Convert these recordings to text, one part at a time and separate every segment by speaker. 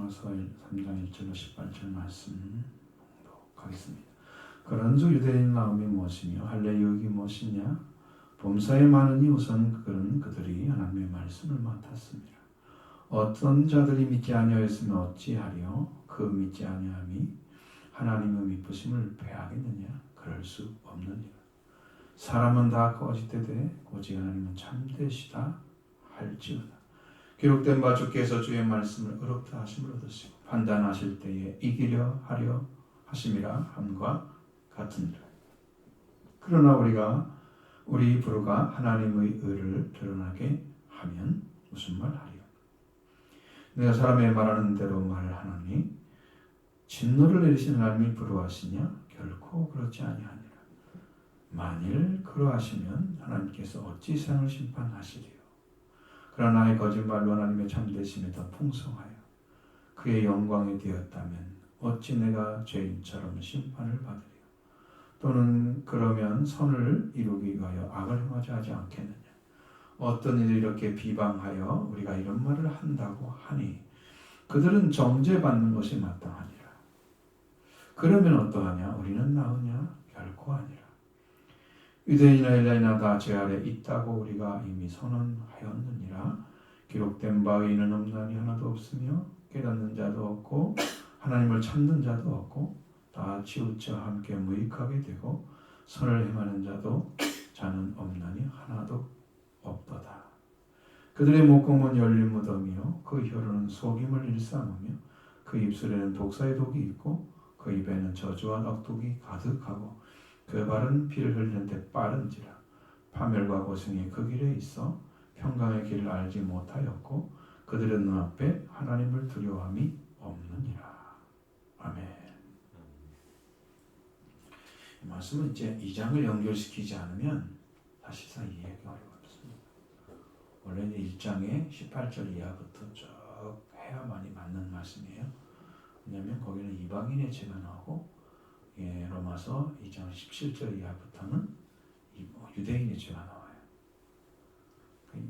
Speaker 1: 로마서 3장 1절로 18절 말씀 봉독하겠습니다. 그런즉 유대인 마음이 무엇이며 할례유익이 무엇이냐? 범사에 많으니 우선 그들이 하나님의 말씀을 맡았습니다. 어떤 자들이 믿지 아니하였으면 어찌하리요? 그 믿지 아니함이 하나님의 미쁘심을 배하겠느냐? 그럴 수 없느니라. 사람은 다 거짓되되 오직 하나님은 참되시다 할지어다. 기록된 바 주께서 주의 말씀을 의롭다 하심을 얻으시고 판단하실 때에 이기려 하려 하심이라 함과 같으니라. 그러나 우리 부르가 하나님의 의를 드러나게 하면 무슨 말 하리요? 내가 사람의 말하는 대로 말하노니 진노를 내리시는 하나님이 부러워하시냐? 결코 그렇지 아니하니라. 만일 그러하시면 하나님께서 어찌 세상을 심판하시리요? 그러나 나의 거짓말로 하나님의 참되심이 더 풍성하여 그의 영광이 되었다면 어찌 내가 죄인처럼 심판을 받으리요? 또는 그러면 선을 이루기 위하여 악을 행하지 하지 않겠느냐? 어떤 이들이 이렇게 비방하여 우리가 이런 말을 한다고 하니 그들은 정죄받는 것이 마땅하니라. 그러면 어떠하냐? 우리는 나으냐? 결코 아니라. 유대인이나 헬라인이나 다 죄 아래 있다고 우리가 이미 선언하였느니라. 기록된 바에 이는 없나니 하나도 없으며 깨닫는 자도 없고 하나님을 찾는 자도 없고 다 치우쳐 함께 무익하게 되고 선을 행하는 자는 없나니 하나도 없도다. 그들의 목공은 열린 무덤이요 그 혀로는 속임을 일삼으며 그 입술에는 독사의 독이 있고 그 입에는 저주와 악독이 가득하고 그 발은 피를 흘리는데 빠른지라. 파멸과 고생이 그 길에 있어 평강의 길을 알지 못하였고 그들의 눈앞에 하나님을 두려워함이 없느니라. 아멘. 이 말씀은 이제 2장을 연결시키지 않으면 사실상 이해하기 어렵습니다. 원래는 1장의 18절 이하부터 쭉 해야만이 맞는 말씀이에요. 왜냐하면 거기는 이방인의 죄가 나오고 로마서 2장 17절 이하부터는 유대인의 죄가 나와요.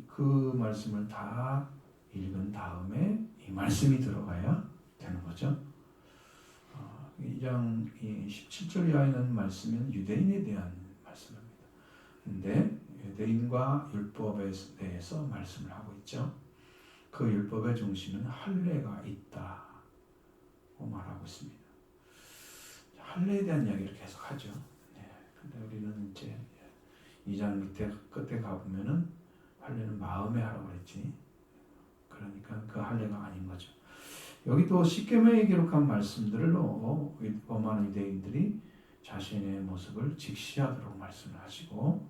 Speaker 1: 그 말씀을 다 읽은 다음에 이 말씀이 들어가야 되는 거죠. 2장 17절 이하에 있는 말씀은 유대인에 대한 말씀입니다. 근데 유대인과 율법에 대해서 말씀을 하고 있죠. 그 율법의 중심은 할례가 있다고 말하고 있습니다. 할례에 대한 이야기를 계속 하죠. 근데 우리는 이제 2장 밑에 끝에 가보면은 할례는 마음에 하라고 그랬지. 그러니까 그 할례가 아닌 거죠. 여기도 십계명에 기록한 말씀들로 오만한 유대인들이 자신의 모습을 직시하도록 말씀을 하시고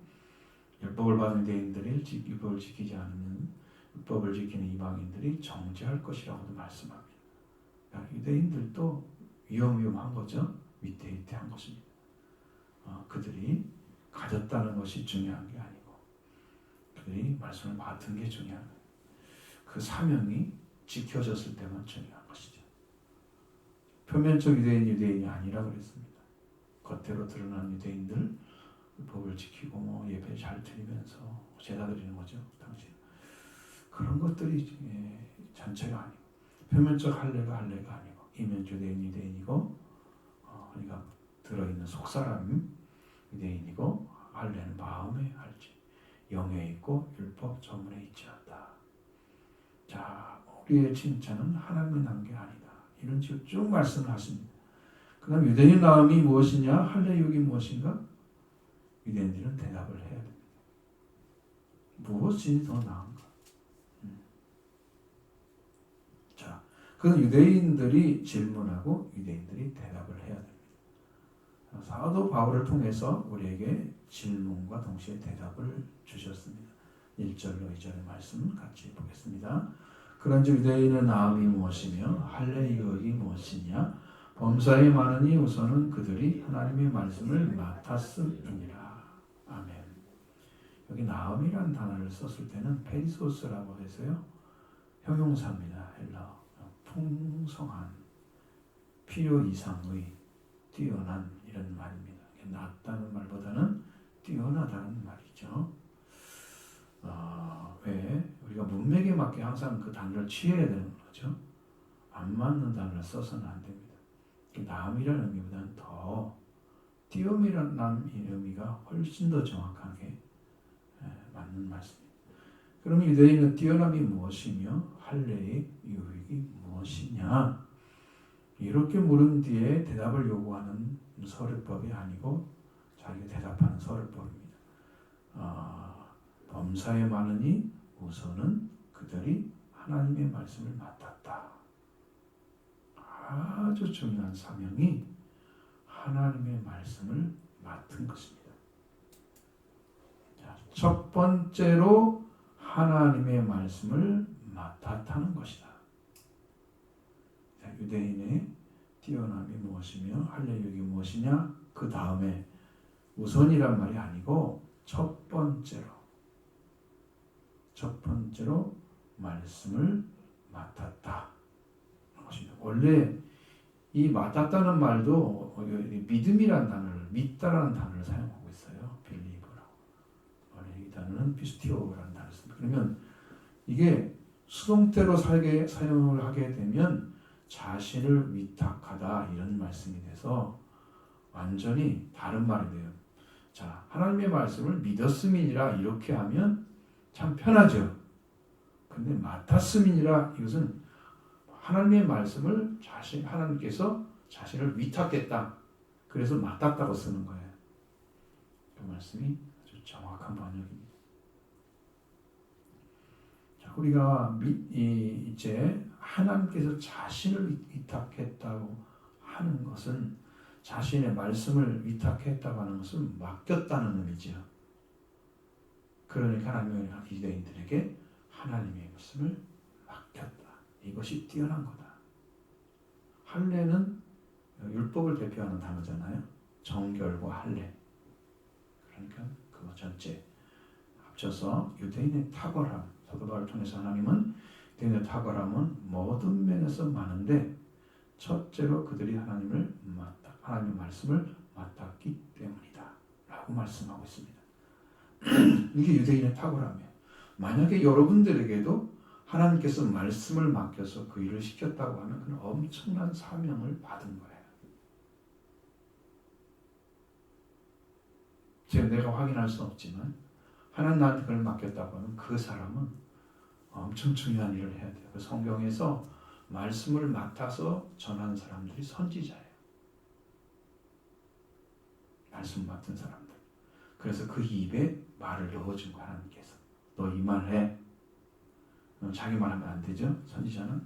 Speaker 1: 율법을 받은 유대인들이 율법을 지키지 않으면 율법을 지키는 이방인들이 정죄할 것이라고도 말씀합니다. 그러니까 유대인들도 위험한 거죠. 위태위태한 것입니다. 그들이 가졌다는 것이 중요한 게 아니고 그들이 말씀을 받은 게 중요한 거예요. 그 사명이 지켜졌을 때만 중요한 것이죠. 표면적 유대인이 아니라 그랬습니다. 겉으로 드러난 유대인들 법을 지키고 예배 잘 드리면서 제사 드리는 거죠. 당신 그런 것들이 전체가 아니고 표면적 할례가 아니고 이면 유대인이고 그러니까 들어있는 속사람 유대인이고 할례는 마음에 할지 영에 있고 율법 전문에 있지 않다. 자, 우리의 칭찬은 하나님의 난 게 아니다. 이런 식으로 쭉 말씀을 하십니다. 그 다음 유대인 마음이 무엇이냐? 할례유익이 무엇인가? 유대인들은 대답을 해야 됩니다. 무엇이 더 나은가? 자, 그건 유대인들이 질문하고 유대인들이 대답을 해야 됩니다. 사도 바울을 통해서 우리에게 질문과 동시에 대답을 주셨습니다. 1절로 2절의 말씀 같이 보겠습니다. 그런즉 유대인의 나음이 무엇이며 할례유익이 무엇이냐? 범사에 많으니 우선은 그들이 하나님의 말씀을 맡았음이니라. 아멘. 여기 나음이라는 단어를 썼을 때는 페리소스라고 해서요. 형용사입니다. 헬라. 풍성한, 필요 이상의, 뛰어난 이런 말입니다. 낫다는 말보다는 뛰어나다는 말이죠. 왜? 우리가 문맥에 맞게 항상 그 단어를 취해야 되는 거죠. 안 맞는 단어를 써서는 안 됩니다. 남이라는 의미보다는 더 띄엄이라는 의미가 훨씬 더 정확하게 맞는 말씀입니다. 그러면 유대인은 띄어남이 무엇이며 할례의 유익이 무엇이냐? 이렇게 물은 뒤에 대답을 요구하는 서류법이 아니고 자기가 대답하는 서류법입니다. 범사에 많으니 우선은 그들이 하나님의 말씀을 맡았다. 아주 중요한 사명이 하나님의 말씀을 맡은 것입니다. 자, 첫 번째로 하나님의 말씀을 맡았다는 것이다. 자, 유대인의 띄어남이 무엇이며 할례유익이 무엇이냐? 그 다음에 우선이란 말이 아니고 첫 번째로 말씀을 맡았다. 원래 이 맡았다는 말도 믿음이라는 단어를 믿다라는 단어를 사용하고 있어요. 빌리브라고. 원래 이 단어는 피스티오라는 단어를 씁니다. 그러면 이게 수동태로 사용을 하게 되면 자신을 위탁하다 이런 말씀이 돼서 완전히 다른 말이 돼요. 자, 하나님의 말씀을 믿었음이니라 이렇게 하면 참 편하죠. 근데 맡았음이니라 이것은 하나님의 말씀을 하나님께서 자신을 위탁했다. 그래서 맡았다고 쓰는 거예요. 그 말씀이 아주 정확한 번역입니다. 자, 우리가 이제 하나님께서 자신을 위탁했다고 하는 것은 자신의 말씀을 위탁했다고 하는 것은 맡겼다는 의미죠. 그러니까 하나님은 유대인들에게 하나님의 말씀을 맡겼다. 이것이 뛰어난 거다. 할례는 율법을 대표하는 단어잖아요. 정결과 할례. 그러니까 그거 전체 합쳐서 유대인의 탁월함. 사도 바울을 통해서 하나님은 유대인의 탁월함은 모든 면에서 많은데 첫째로 그들이 하나님의 말씀을 맡았기 때문이다. 라고 말씀하고 있습니다. 이게 유대인의 탁월함이에요. 만약에 여러분들에게도 하나님께서 말씀을 맡겨서 그 일을 시켰다고 하면 그는 엄청난 사명을 받은 거예요. 지금 내가 확인할 수 없지만 하나님 나한테 그걸 맡겼다고 하면 그 사람은 엄청 중요한 일을 해야 돼요. 그 성경에서 말씀을 맡아서 전하는 사람들이 선지자예요. 말씀 맡은 사람들. 그래서 그 입에 말을 넣어준 거야, 하나님께서. 너 이 말 해. 자기 말하면 안 되죠. 선지자는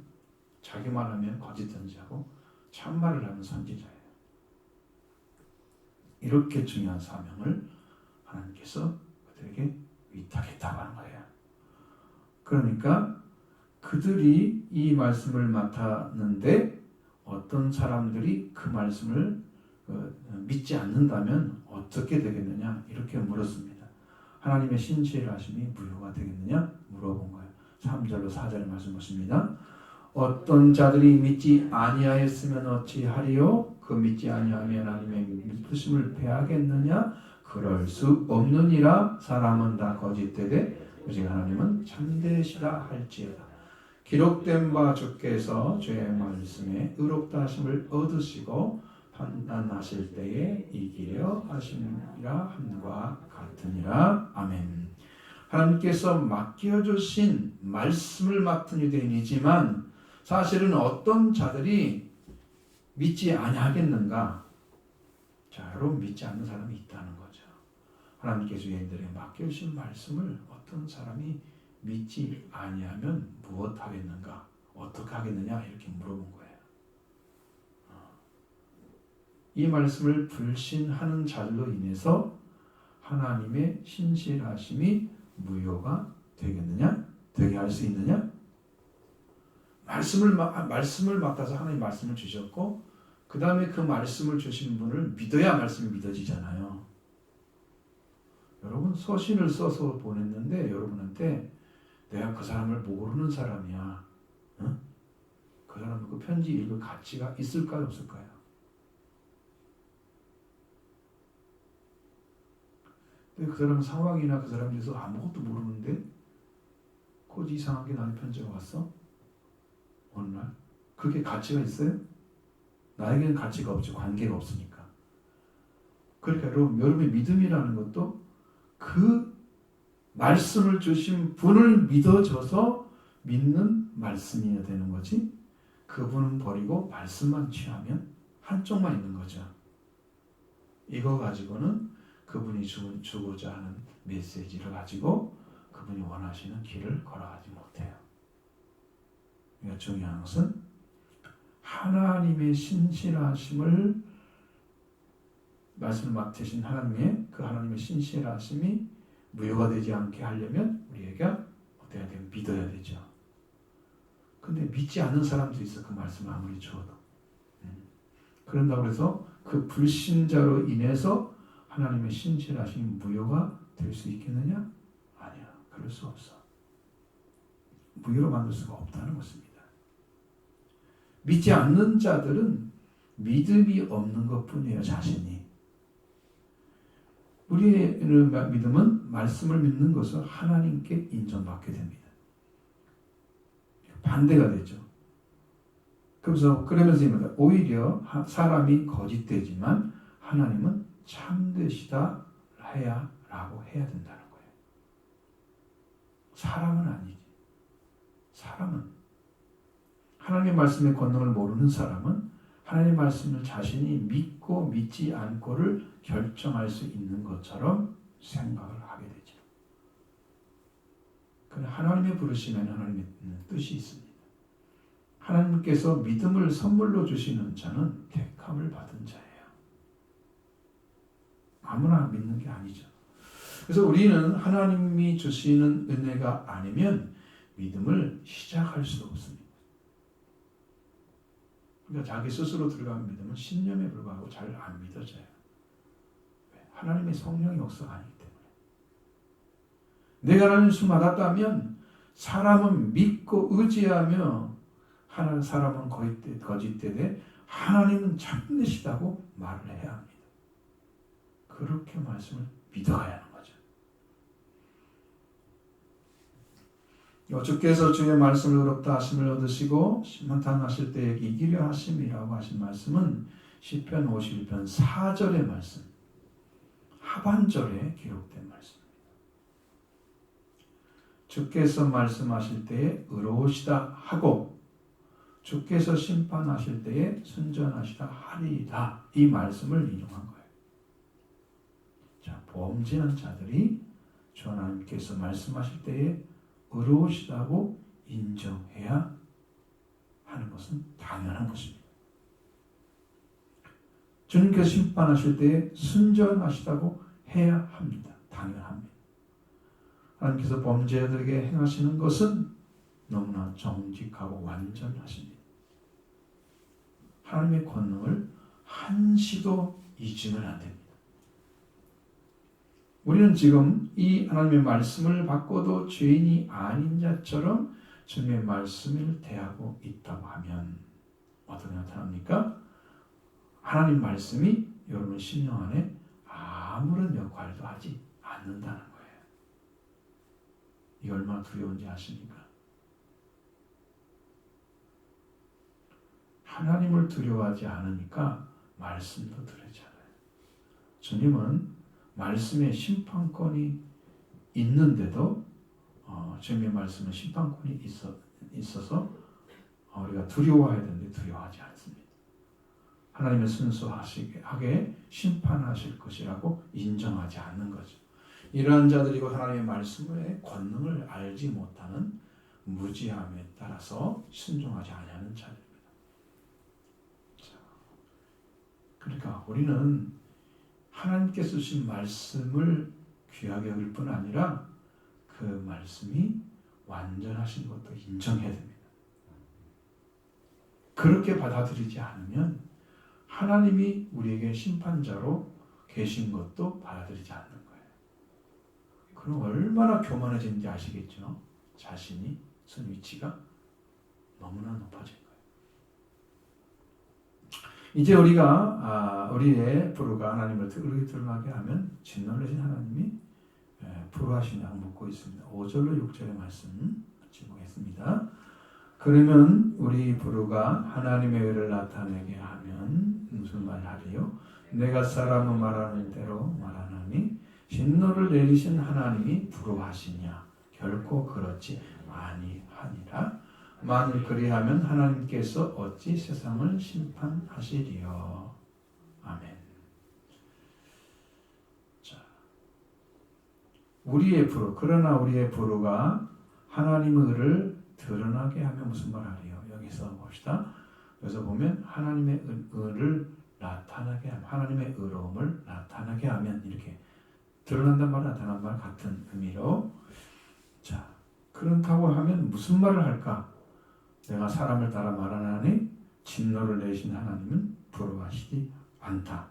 Speaker 1: 자기 말하면 거짓 선지자고 참말을 하면 선지자예요. 이렇게 중요한 사명을 하나님께서 그들에게 위탁했다고 하는 거예요. 그러니까 그들이 이 말씀을 맡았는데 어떤 사람들이 그 말씀을 믿지 않는다면 어떻게 되겠느냐 이렇게 물었습니다. 하나님의 신실하심이 무효가 되겠느냐 물어본 거예요. 3절로 4절의 말씀 보십니다. 어떤 자들이 믿지 아니하였으면 어찌하리요? 그 믿지 아니하면 하나님의 믿으심을 패하겠느냐? 그럴 수 없느니라. 사람은 다 거짓되되 오직 하나님은 참되시라 할지어다. 기록된 바 주께서 주의 말씀에 의롭다 하심을 얻으시고 판단하실 때에 이기려 하심이라 함과 같으니라. 아멘. 하나님께서 맡겨주신 말씀을 맡은 유대인이지만 사실은 어떤 자들이 믿지 아니하겠는가? 자, 여러분 믿지 않는 사람이 있다는 거죠. 하나님께서 유대인들에게 맡겨주신 말씀을 어떤 사람이 믿지 아니하면 무엇 하겠는가? 어떻게 하겠느냐? 이렇게 물어본 거예요. 이 말씀을 불신하는 자들로 인해서 하나님의 신실하심이 무효가 되겠느냐? 되게 할 수 있느냐? 말씀을 맡아서 하나님 말씀을 주셨고 그 다음에 그 말씀을 주신 분을 믿어야 말씀이 믿어지잖아요. 여러분 서신을 써서 보냈는데 여러분한테 내가 그 사람을 모르는 사람이야. 응? 그 사람은 그 편지 읽을 가치가 있을까요? 없을까요? 그 사람 상황이나 그 사람에 대해서 아무것도 모르는데 곧 이상하게 나의 편지가 왔어? 어느 날 그게 가치가 있어요? 나에게는 가치가 없죠. 관계가 없으니까. 그러니까 여러분의 믿음이라는 것도 그 말씀을 주신 분을 믿어져서 믿는 말씀이어야 되는 거지. 그분은 버리고 말씀만 취하면 한쪽만 있는 거죠. 이거 가지고는 그분이 주고자 하는 메시지를 가지고 그분이 원하시는 길을 걸어가지 못해요. 그러니까 중요한 것은 하나님의 신실하심을 말씀을 맡으신 하나님의 그 하나님의 신실하심이 무효가 되지 않게 하려면 우리가 어때야 돼요? 믿어야 되죠. 근데 믿지 않는 사람도 있어. 그 말씀을 아무리 주어도. 그런다고 해서 그 불신자로 인해서 하나님의 신실하심이 무효가 될 수 있겠느냐? 아니야. 그럴 수 없어. 무효로 만들 수가 없다는 것입니다. 믿지 않는 자들은 믿음이 없는 것뿐이에요. 자신이. 우리의 믿음은 말씀을 믿는 것을 하나님께 인정받게 됩니다. 반대가 되죠. 그러면서 오히려 사람이 거짓되지만 하나님은 참되시다 라고 해야 된다는 거예요. 사람은 아니지. 사람은 하나님의 말씀의 권능을 모르는 사람은 하나님의 말씀을 자신이 믿고 믿지 않고를 결정할 수 있는 것처럼 생각을 하게 되죠. 그러나 하나님의 부르심에는 하나님의 뜻이 있습니다. 하나님께서 믿음을 선물로 주시는 자는 택함을 받은 자예요. 아무나 믿는 게 아니죠. 그래서 우리는 하나님이 주시는 은혜가 아니면 믿음을 시작할 수 없습니다. 그러니까 자기 스스로 들어가는 믿음은 신념에 불과하고 잘 안 믿어져요. 하나님의 성령의 역사가 아니기 때문에. 내가 하나님 수 받았다면 사람은 믿고 의지하며 하나님 사람은 거짓되되 하나님은 참되시다고 말을 해야 합니다. 그렇게 말씀을 믿어가야 하는 거죠. 주께서 주의 말씀을 의롭다 하심을 얻으시고 심판하실 때에 이기려 하심이라고 하신 말씀은 시편 51편 4절의 말씀, 하반절에 기록된 말씀입니다. 주께서 말씀하실 때에 의로우시다 하고 주께서 심판하실 때에 순전하시다 하리이다. 이 말씀을 인용한 거예요. 자, 범죄한 자들이 주 하나님께서 말씀하실 때에 의로우시다고 인정해야 하는 것은 당연한 것입니다. 주님께서 심판하실 때에 순전하시다고 해야 합니다. 당연합니다. 하나님께서 범죄자들에게 행하시는 것은 너무나 정직하고 완전하십니다. 하나님의 권능을 한시도 잊으면 안 됩니다. 우리는 지금 이 하나님의 말씀을 받고도 죄인이 아닌 자처럼 주님의 말씀을 대하고 있다고 하면 어떻게 나타납니까? 하나님 말씀이 여러분 심령 안에 아무런 역할도 하지 않는다는 거예요. 이게 얼마나 두려운지 아십니까? 하나님을 두려워하지 않으니까 말씀도 두렵지 않아요. 주님은 말씀에 심판권이 있는데도 주님의 말씀은 심판권이 있어서 우리가 두려워해야 되는데 두려워하지 않습니다. 하나님은 순수하게 심판하실 것이라고 인정하지 않는 거죠. 이러한 자들이고 하나님의 말씀의 권능을 알지 못하는 무지함에 따라서 순종하지 않는 자들입니다. 그러니까 우리는 하나님께서 주신 말씀을 귀하게 여길 뿐 아니라 그 말씀이 완전하신 것도 인정해야 됩니다. 그렇게 받아들이지 않으면 하나님이 우리에게 심판자로 계신 것도 받아들이지 않는 거예요. 그럼 얼마나 교만해지는지 아시겠죠? 자신이 쓴 위치가 너무나 높아진 거예요. 이제 우리의 불우가 하나님을 그렇게 드러나게 하면 진노하신 하나님이 불우하시냐고 묻고 있습니다. 5절로 6절의 말씀 같이 보겠습니다. 그러면 우리 부르가 하나님의 의를 나타내게 하면 무슨 말 하리요? 내가 사람은 말하는 대로 말하나니 진노를 내리신 하나님이 부르하시냐? 결코 그렇지 아니하니라. 만일 그리하면 하나님께서 어찌 세상을 심판하시리요? 아멘. 자, 우리의 부르, 그러나 우리의 부르가 하나님의 의를 드러나게 하면 무슨 말 하리요? 여기서 봅시다. 여기서 보면 하나님의 의를 나타나게 하면, 하나님의 의로움을 나타나게 하면, 이렇게 드러난단 말, 나타난 말 같은 의미로. 자, 그렇다고 하면 무슨 말을 할까? 내가 사람을 따라 말하나니 진노를 내신 하나님은 부러워하시지 않다.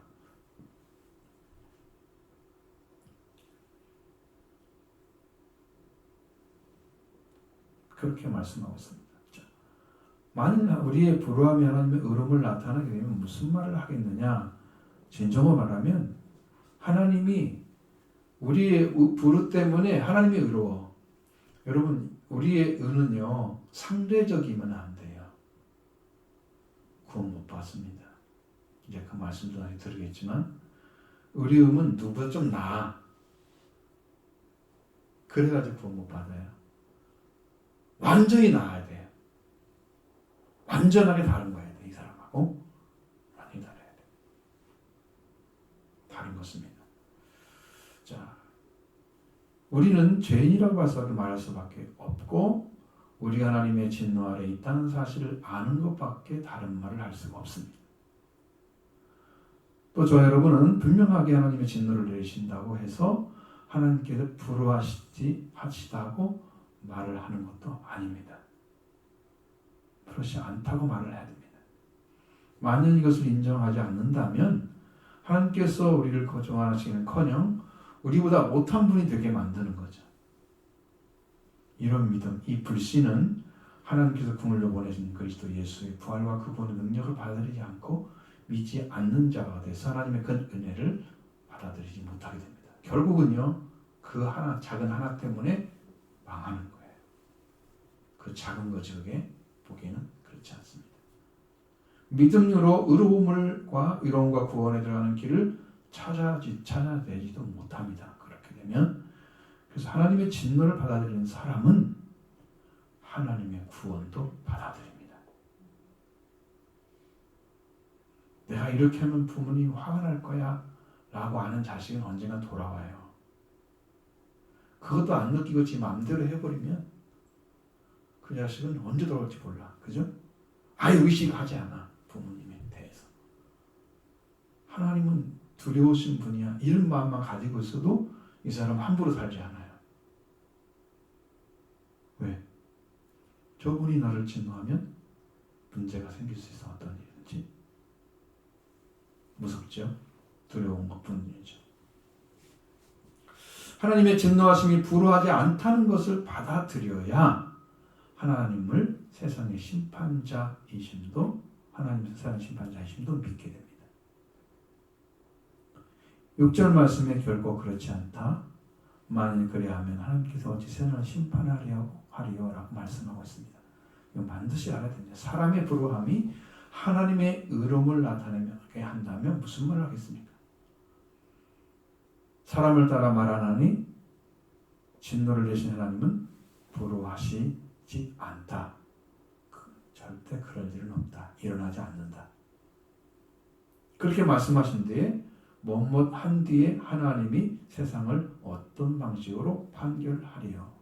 Speaker 1: 그렇게 말씀하고 있습니다. 자, 만일 우리의 불우함이 하나님의 의로움을 나타나게 되면 무슨 말을 하겠느냐? 진정으로 말하면 하나님이 우리의 불우 때문에 하나님이 의로워. 여러분, 우리의 의는요 상대적이면 안 돼요. 구원 못 받습니다. 이제 그 말씀도 많이 들으겠지만 우리 의는 누구보다 좀 나아. 그래가지고 구원 못 받아요. 완전히 나아야 돼요. 완전하게 다른 거야 돼. 이 사람하고 완전히 달라야 돼. 다른 것입니다. 자, 우리는 죄인이라고 봐서 말할 수밖에 없고 우리 하나님의 진노 아래 있다는 사실을 아는 것밖에 다른 말을 할 수가 없습니다. 또 저 여러분은 분명하게 하나님의 진노를 내리신다고 해서 하나님께서 불효하시다고 말을 하는 것도 아닙니다. 그렇지 않다고 말을 해야 됩니다. 만약 이것을 인정하지 않는다면 하나님께서 우리를 거종하시는커녕 우리보다 못한 분이 되게 만드는 거죠. 이런 믿음, 이 불신은 하나님께서 궁을로 보내신 그리스도 예수의 부활과 그분의 능력을 받아들이지 않고 믿지 않는 자가 돼서 하나님의 그 은혜를 받아들이지 못하게 됩니다. 결국은요, 그 하나, 작은 하나 때문에 망하는 거예요. 그 작은 것에 보기에는 그렇지 않습니다. 믿음으로 의로움과 구원에 들어가는 길을 찾아내지도 못합니다. 그렇게 되면 그래서 하나님의 진노를 받아들이는 사람은 하나님의 구원도 받아들입니다. 내가 이렇게 하면 부모님이 화가 날 거야 라고 하는 자식은 언젠가 돌아와요. 그것도 안 느끼고 지 마음대로 해버리면 그 자식은 언제 돌아올지 몰라. 그죠? 아예 의식하지 않아. 부모님에 대해서. 하나님은 두려우신 분이야. 이런 마음만 가지고 있어도 이 사람 함부로 살지 않아요. 왜? 저분이 나를 진노하면 문제가 생길 수 있어. 어떤 일인지. 무섭죠? 두려운 것뿐이죠. 하나님의 진노하심이 불효하지 않다는 것을 받아들여야 하나님을 세상의 심판자이심도 하나님 세상의 심판자이심도 믿게 됩니다. 6절 말씀에 결코 그렇지 않다. 만일 그리하면 하나님께서 어찌 세상을 심판하리요라고 말씀하고 있습니다. 이거 반드시 알아야 됩니다. 사람의 불효함이 하나님의 의로움을 나타내게 한다면 무슨 말을 하겠습니까? 사람을 따라 말하나니 진노를 내신 하나님은 불효하시지 않다. 절대 그럴 일은 없다. 일어나지 않는다. 그렇게 말씀하신 뒤에 뭐뭐 한 뒤에 하나님이 세상을 어떤 방식으로 판결하리요.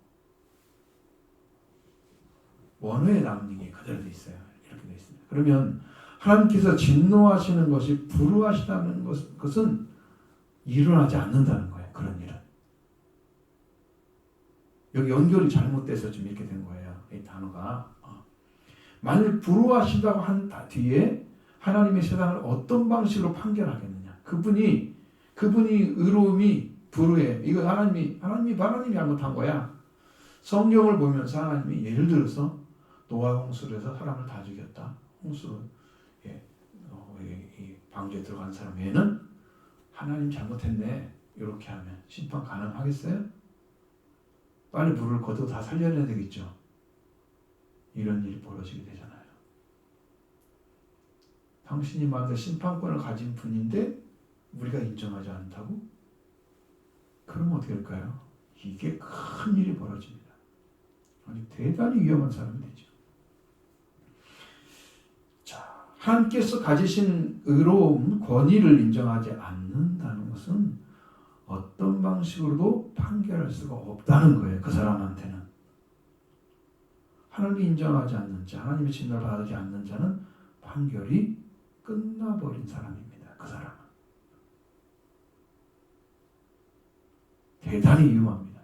Speaker 1: 원어에 나온 얘기 그대로 돼 있어요. 이렇게 돼 있습니다. 그러면 하나님께서 진노하시는 것이 불효하시다는 것은 일어나지 않는다는 거예요. 그런 일은. 여기 연결이 잘못돼서 지금 이렇게 된 거예요. 이 단어가. 만일 불효하신다고 한 뒤에 하나님의 세상을 어떤 방식으로 판결하겠느냐. 그분이 의로움이 불효해. 이거 하나님이 잘못한 거야. 성경을 보면서 하나님이 예를 들어서 노아 홍수를 해서 사람을 다 죽였다. 홍수 방주에 들어간 사람 외에는 하나님 잘못했네. 이렇게 하면 심판 가능하겠어요? 빨리 물을 걷어 다 살려내야 되겠죠. 이런 일이 벌어지게 되잖아요. 당신이 만든 심판권을 가진 분인데 우리가 인정하지 않는다고? 그럼 어떻게 할까요? 이게 큰 일이 벌어집니다. 아니, 대단히 위험한 사람이 되죠. 자, 하나님께서 가지신 의로움, 권위를 인정하지 않는다는 것은 어떤 방식으로도 판결할 수가 없다는 거예요. 그 사람한테는. 하나님이 인정하지 않는 자, 하나님의 칭찬을 받지 않는 자는 판결이 끝나버린 사람입니다. 그 사람은. 대단히 위험합니다.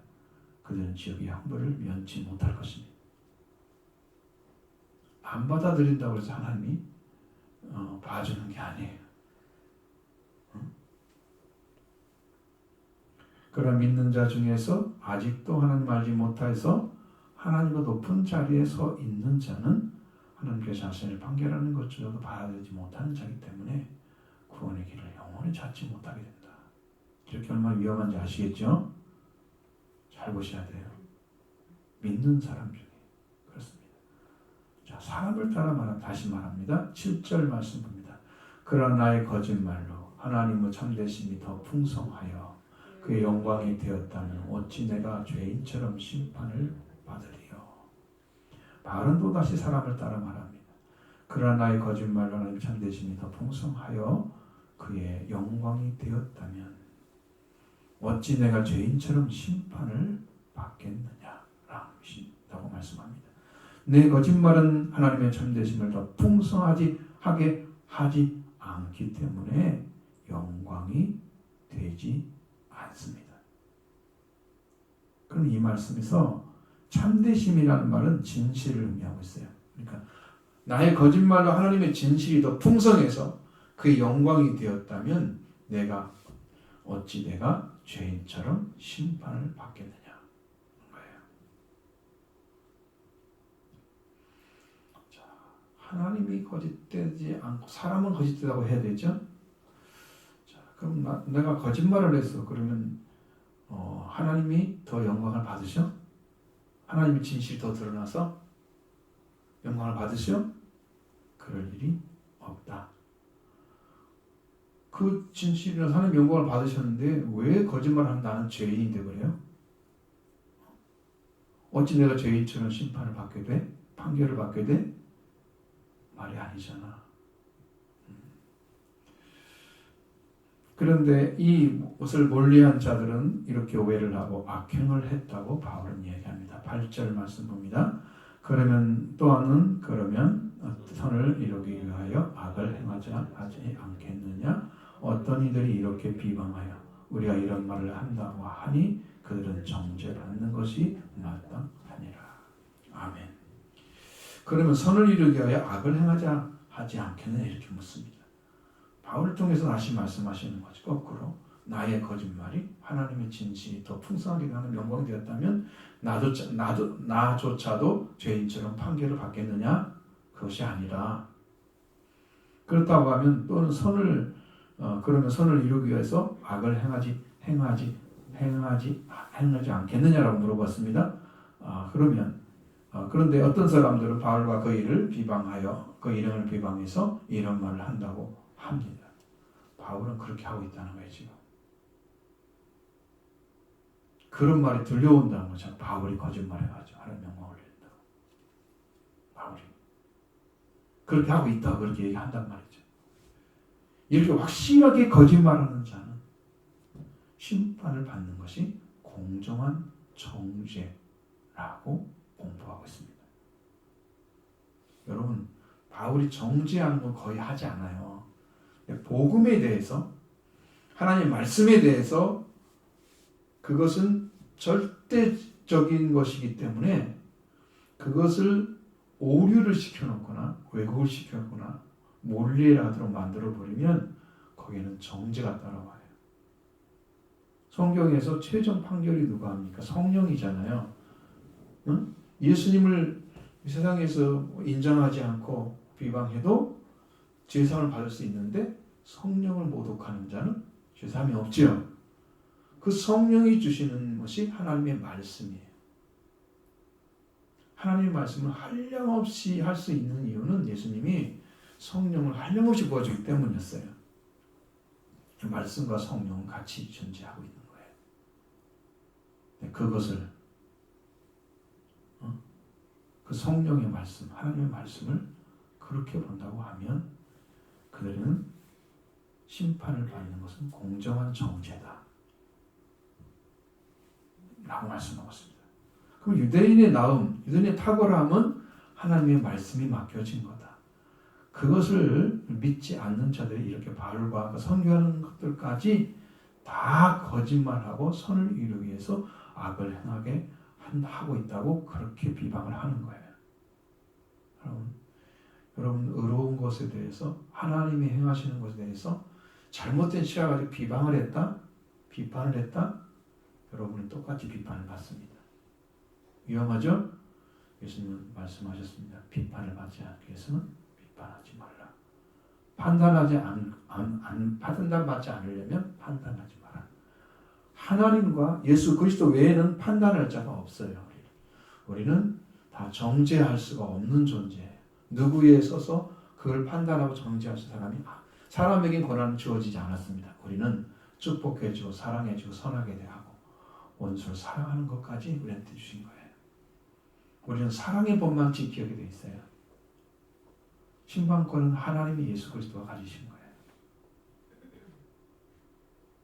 Speaker 1: 그들은 지옥의 형벌을 면치 못할 것입니다. 안 받아들인다고 해서 하나님이 봐주는 게 아니에요. 그런 믿는 자 중에서 아직도 하나님 알지 못해서 하나님과 높은 자리에 서 있는 자는 하나님께 자신을 판결하는 것조차도 받아들이지 못하는 자이기 때문에 구원의 길을 영원히 찾지 못하게 된다. 이렇게 얼마나 위험한지 아시겠죠? 잘 보셔야 돼요. 믿는 사람 중에 그렇습니다. 자, 사람을 따라 다시 말합니다. 7절 말씀 봅니다. 그러나 나의 거짓말로 하나님의 참되심이 더 풍성하여 그의 영광이 되었다면 어찌 내가 죄인처럼 심판을 받으리요. 바울은 또다시 사람을 따라 말합니다. 그러나 나의 거짓말로 하나님 참되심이 더 풍성하여 그의 영광이 되었다면 어찌 내가 죄인처럼 심판을 받겠느냐라고 말씀합니다. 내 거짓말은 하나님의 참되심을 더 풍성하게 하지 않기 때문에 영광이 되지 않습니다. 그럼 이 말씀에서 참되심이라는 말은 진실을 의미하고 있어요. 그러니까 나의 거짓말로 하나님의 진실이 더 풍성해서 그의 영광이 되었다면 어찌 내가 죄인처럼 심판을 받겠느냐 거예요. 자, 하나님이 거짓되지 않고 사람은 거짓되다고 해야 되죠. 자, 그럼 내가 거짓말을 해서 그러면 하나님이 더 영광을 받으셔? 하나님의 진실이 더 드러나서 영광을 받으셔? 그럴 일이 없다. 그 진실이나 하나님 영광을 받으셨는데 왜 거짓말하는 나는 죄인이 되버려요? 어찌 내가 죄인처럼 심판을 받게 돼? 판결을 받게 돼? 말이 아니잖아. 그런데 이것을 멀리한 자들은 이렇게 오해를 하고 악행을 했다고 바울은 얘기합니다. 8절 말씀 봅니다. 그러면 선을 이루기 위하여 악을 행하자 하지 않겠느냐? 어떤 이들이 이렇게 비방하여 우리가 이런 말을 한다고 하니 그들은 정죄받는 것이 마땅하니라. 아멘. 그러면 선을 이루기 위하여 악을 행하자 하지 않겠느냐 이렇게 묻습니다. 바울을 통해서 다시 말씀하시는 거죠. 거꾸로 나의 거짓말이 하나님의 진실이 더 풍성하게 하는 영광이 되었다면 나조차도 죄인처럼 판결을 받겠느냐? 그것이 아니라 그렇다고 하면 또는 그러면 선을 이루기 위해서 악을 행하지 않겠느냐라고 물어봤습니다. 그런데 어떤 사람들은 바울과 그 일을 비방하여 그 이름을 비방해서 이런 말을 한다고 합니다. 바울은 그렇게 하고 있다는 거예요, 지금. 그런 말이 들려온다는 거죠. 바울이 거짓말해가지고 하나님 영광을 올린다고. 바울이 그렇게 하고 있다고 그렇게 얘기한단 말이죠. 이렇게 확실하게 거짓말하는 자는 심판을 받는 것이 공정한 정죄라고 공부하고 있습니다. 여러분, 바울이 정죄하는 건 거의 하지 않아요. 복음에 대해서, 하나님의 말씀에 대해서 그것은 절대적인 것이기 때문에 그것을 오류를 시켜놓거나 왜곡을 시켜놓거나 몰리라도록 만들어버리면 거기에는 정죄가 따라와요. 성경에서 최종 판결이 누가 합니까? 성령이잖아요. 응? 예수님을 이 세상에서 인정하지 않고 비방해도 죄사함을 받을 수 있는데 성령을 모독하는 자는 죄사함이 없지요. 그 성령이 주시는 것이 하나님의 말씀이에요. 하나님의 말씀을 한량없이 할 수 있는 이유는 예수님이 성령을 한량없이 부어주기 때문이었어요. 말씀과 성령은 같이 존재하고 있는 거예요. 그것을 그 성령의 말씀, 하나님의 말씀을 그렇게 본다고 하면 그들은 심판을 받는 것은 공정한 정죄다 라고 말씀하고 있습니다. 그럼 유대인의 나음, 유대인의 탁월함은 하나님의 말씀이 맡겨진 거다. 그것을 믿지 않는 자들이 이렇게 바울과 선교하는 것들까지 다 거짓말하고 선을 이루기 위해서 악을 행하게 하고 있다고 그렇게 비방을 하는 거예요. 여러분 의로운 것에 대해서 하나님이 행하시는 것에 대해서 잘못된 시각 가지고 비방을 했다, 비판을 했다, 여러분은 똑같이 비판을 받습니다. 위험하죠? 예수님은 말씀하셨습니다. 비판을 받지 않기 위해서는 비판하지 말라. 판단받지 않으려면 판단하지 마라. 하나님과 예수 그리스도 외에는 판단할 자가 없어요. 우리는 다 정죄할 수가 없는 존재예요. 누구에 서서 그걸 판단하고 정죄할 사람이 사람에게 권한은 주어지지 않았습니다. 우리는 축복해주고 사랑해주고 선하게 대하고 원수를 사랑하는 것까지 우리한테 주신 거예요. 우리는 사랑의 법만 지키게 돼 있어요. 심판권은 하나님이 예수 그리스도가 가지신 거예요.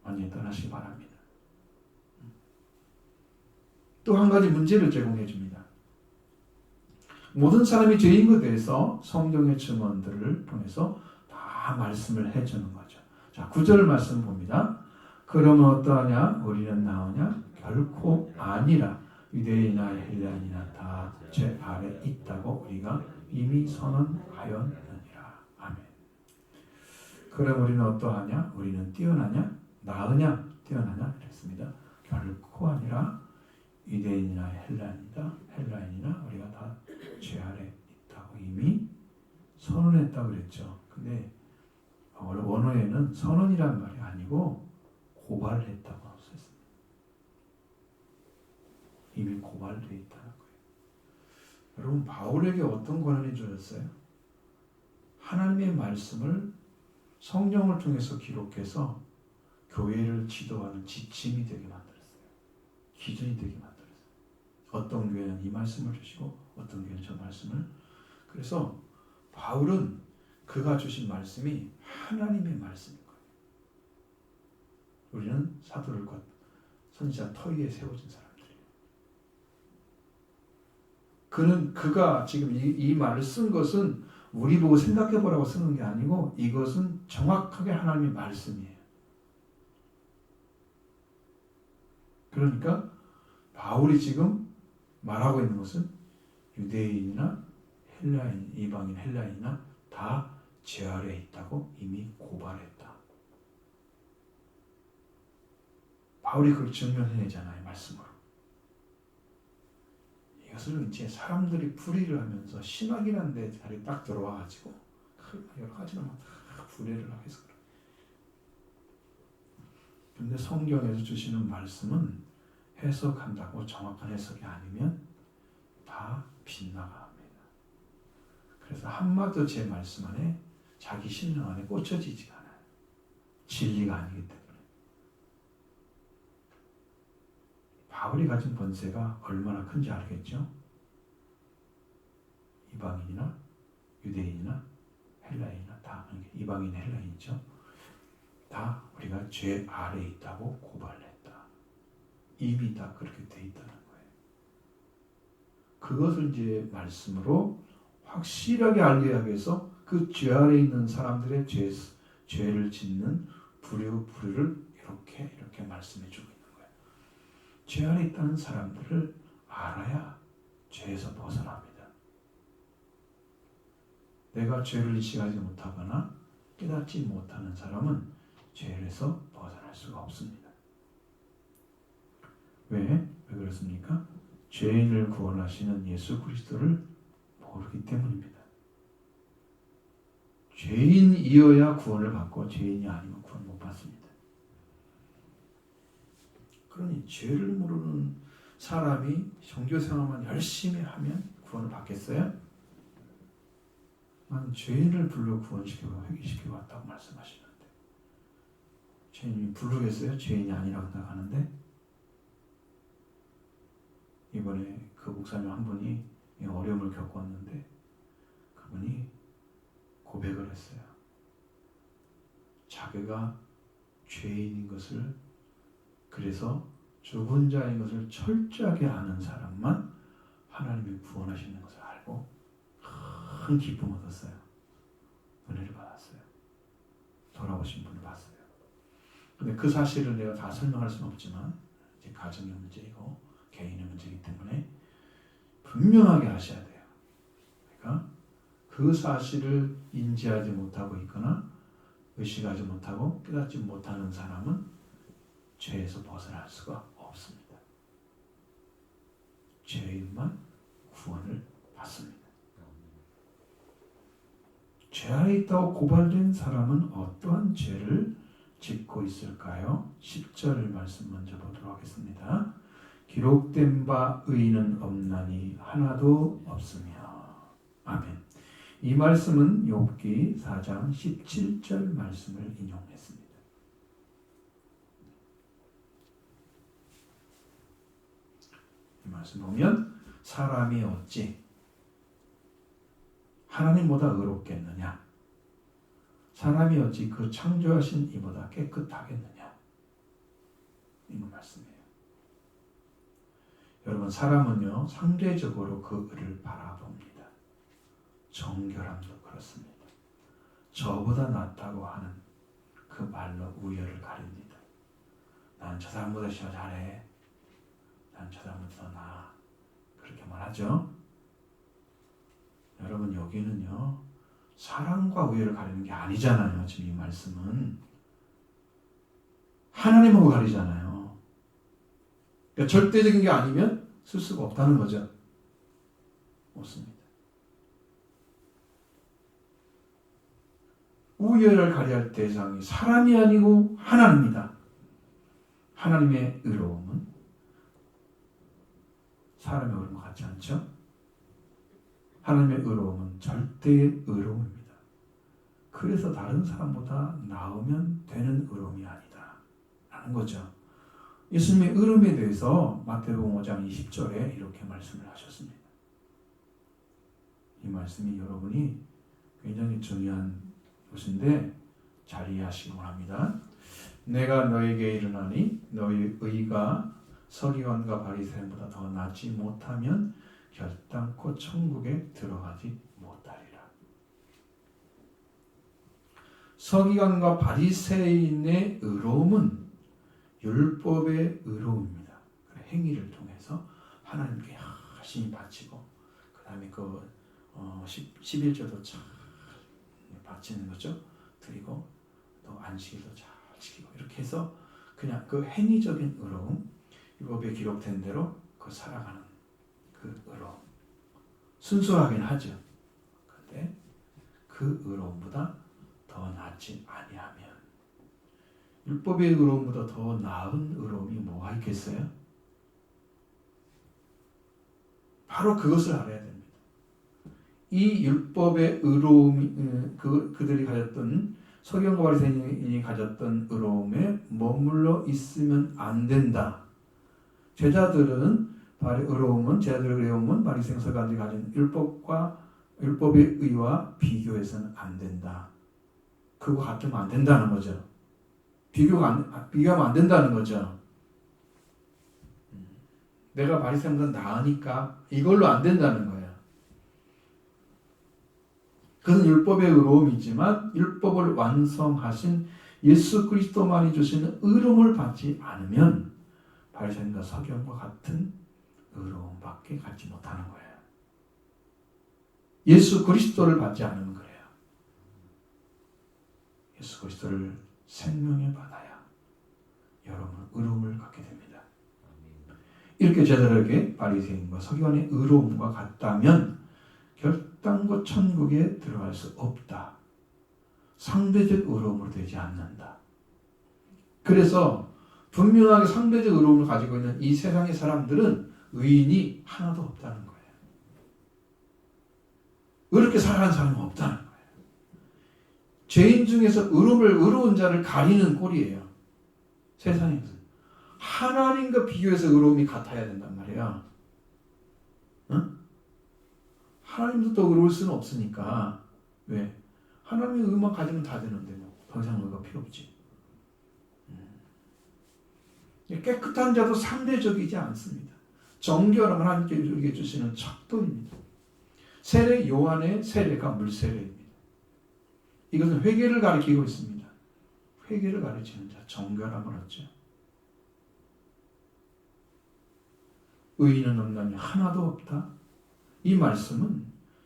Speaker 1: 완전히 떠나시기 바랍니다. 또 한 가지 문제를 제공해 줍니다. 모든 사람이 죄인 것에 대해서 성경의 증언들을 통해서 다 말씀을 해주는 거죠. 자, 9절 말씀 봅니다. 그러면 어떠하냐? 우리는 나오냐? 결코 아니라 유대인이나 헬라인이나 다 죄 아래 있다고 우리가 이미 선언하였느니라. 아멘. 그럼 우리는 어떠하냐? 우리는 뛰어나냐? 나으냐? 뛰어나냐? 그랬습니다. 결코 아니라 유대인이나 헬라인이나 우리가 다 죄 아래 있다고 이미 선언했다고 그랬죠. 근데 원어에는 선언이란 말이 아니고 고발을 했다고 썼습니다. 이미 고발되어 있다는 거예요. 여러분 바울에게 어떤 권한이 주어졌어요? 하나님의 말씀을 성령을 통해서 기록해서 교회를 지도하는 지침이 되게 만들었어요. 기준이 되게 만들었어요. 어떤 교회는 이 말씀을 주시고 어떤 교회는 저 말씀을. 그래서 바울은 그가 주신 말씀이 하나님의 말씀인 거예요. 우리는 사도들과 선지자 터위에 세워진 사람들이에요. 그가 지금 이 말을 쓴 것은 우리 보고 생각해 보라고 쓰는 게 아니고 이것은 정확하게 하나님의 말씀이에요. 그러니까 바울이 지금 말하고 있는 것은 유대인이나 헬라인, 이방인 헬라인이나 다 죄 아래 있다고 이미 고발했다. 바울이 그걸 증명해내잖아요. 말씀으로. 이것을 이제 사람들이 불의를 하면서 신학이라는 데 자리에 딱 들어와가지고 여러 가지로 막 불의를 해서 그래. 근데 성경에서 주시는 말씀은 해석한다고 정확한 해석이 아니면 다 빗나갑니다. 그래서 한마디도 제 말씀 안에 자기 신령 안에 꽂혀지지가 않아요. 진리가 아니기 때문에. 바울이 가진 번세가 얼마나 큰지 알겠죠? 이방인이나 유대인이나 헬라인이나 다 이방인 헬라인이죠. 다 우리가 죄 아래 있다고 고발했다. 이미 다 그렇게 돼 있다는 거예요. 그것을 이제 말씀으로 확실하게 알게 하기 위해서 그 죄 아래 있는 사람들의 죄를 짓는 불의를 이렇게 말씀해 주고 있는 거예요. 죄 아래 있다는 사람들을 알아야 죄에서 벗어납니다. 내가 죄를 인식하지 못하거나 깨닫지 못하는 사람은 죄에서 벗어날 수가 없습니다. 왜 그렇습니까? 죄인을 구원하시는 예수 그리스도를 모르기 때문입니다. 죄인이어야 구원을 받고 죄인이 아니면 구원 못 받습니다. 그러니 죄를 모르는 사람이 종교 생활만 열심히 하면 구원을 받겠어요? 나는 죄인을 불러 구원시키고 회개시키고 왔다고 말씀하시는데 죄인이 부르겠어요? 죄인이 아니라고 생각하는데 이번에 그 목사님 한 분이 어려움을 겪었는데 그분이 고백을 했어요. 자기가 죄인인 것을 그래서 죽은 자인 것을 철저하게 아는 사람만 하나님이 구원하시는 것을 알고 큰 기쁨을 얻었어요. 은혜를 받았어요. 돌아오신 분을 봤어요. 근데 그 사실을 내가 다 설명할 수는 없지만 이제 가정의 문제이고 개인의 문제이기 때문에 분명하게 하셔야 돼요. 그러니까 그 사실을 인지하지 못하고 있거나 의식하지 못하고 깨닫지 못하는 사람은 죄에서 벗어날 수가 없습니다. 죄인만 구원을 받습니다. 죄 안에 있다고 고발된 사람은 어떠한 죄를 짓고 있을까요? 10절 말씀 먼저 보도록 하겠습니다. 기록된 바 의인은 없나니 하나도 없으며. 아멘. 이 말씀은 욥기 4장 17절 말씀을 인용했습니다. 이 말씀 보면 사람이 어찌 하나님보다 의롭겠느냐? 사람이 어찌 그 창조하신 이보다 깨끗하겠느냐? 이 말씀이에요. 여러분 사람은요 상대적으로 그 의를 바라봅니다. 정결함도 그렇습니다. 저보다 낫다고 하는 그 말로 우열을 가립니다. 난 저 사람보다 더 잘해. 난 저 사람보다 더 나아. 그렇게 말하죠. 여러분 여기는요 사랑과 우열을 가리는 게 아니잖아요. 지금 이 말씀은 하나님하고 가리잖아요. 그러니까 절대적인 게 아니면 쓸 수가 없다는 거죠. 없습니다. 우열을 가려할 대상이 사람이 아니고 하나님입니다. 하나님의 의로움은 사람의 의로움과 같지 않죠? 하나님의 의로움은 절대의 의로움입니다. 그래서 다른 사람보다 나으면 되는 의로움이 아니다 라는 거죠. 예수님의 의로움에 대해서 마태복음 5장 20절에 이렇게 말씀을 하셨습니다. 이 말씀이 여러분이 굉장히 중요한 것인데 잘 이해하시기 바랍니다. 내가 너에게 이르나니 너희 의가 서기관과 바리새인보다 더 낫지 못하면 결단코 천국에 들어가지 못하리라. 서기관과 바리새인의 의로움은 율법의 의로움입니다. 행위를 통해서 하나님께 열심히 바치고 그 다음에 그 11조도 잘 바치는 거죠. 드리고 또 안식일도 잘 지키고 이렇게 해서 그냥 그 행위적인 의로움 율법에 기록된 대로 그 살아가는 그 의로움 순수하긴 하죠. 그런데 그 의로움보다 더 낫지 아니하면 율법의 의로움보다 더 나은 의로움이 뭐가 있겠어요? 바로 그것을 알아야 됩니다. 이 율법의 의로움이 그들이 가졌던 서기관과 바리새인이 가졌던 의로움에 머물러 있으면 안 된다. 제자들의 의로움은 바리새인 서기관들이 가진 율법의 의와 비교해서는 안 된다. 그거 같으면 안 된다는 거죠. 비교하면 안 된다는 거죠. 내가 바리새인보다 나으니까 이걸로 안 된다는 거예요. 그것은 율법의 의로움이지만 율법을 완성하신 예수 그리스도만이 주시는 의로움을 받지 않으면 바리새인과 서기관과 같은 의로움밖에 갖지 못하는 거예요. 예수 그리스도를 받지 않으면 그래요. 예수 그리스도를 생명에 받아야 여러분은 의로움을 갖게 됩니다. 이렇게 제자들에게 바리새인과 서기관의 의로움과 같다면 결단코 천국에 들어갈 수 없다. 상대적 의로움으로 되지 않는다. 그래서 분명하게 상대적 의로움을 가지고 있는 이 세상의 사람들은 의인이 하나도 없다는 거예요. 의롭게 살아가는 사람은 없다는 거예요. 죄인 중에서 의로운 자를 가리는 꼴이에요. 세상에서. 하나님과 비교해서 의로움이 같아야 된단 말이에요. 응? 하나님도 또 의로울 수는 없으니까. 왜? 하나님의 의만 가지면 다 되는데 더 이상 의가 필요 없지. 깨끗한 자도 상대적이지 않습니다. 정결함을 하나님께 우리에게 주시는 척도입니다. 세례 요한의 세례가 물세례입니다. 이것은 회개를 가리키고 있습니다. 회개를 가르치는 자, 정결함을 얻죠. 의인은 없나니 하나도 없다. 이 말씀은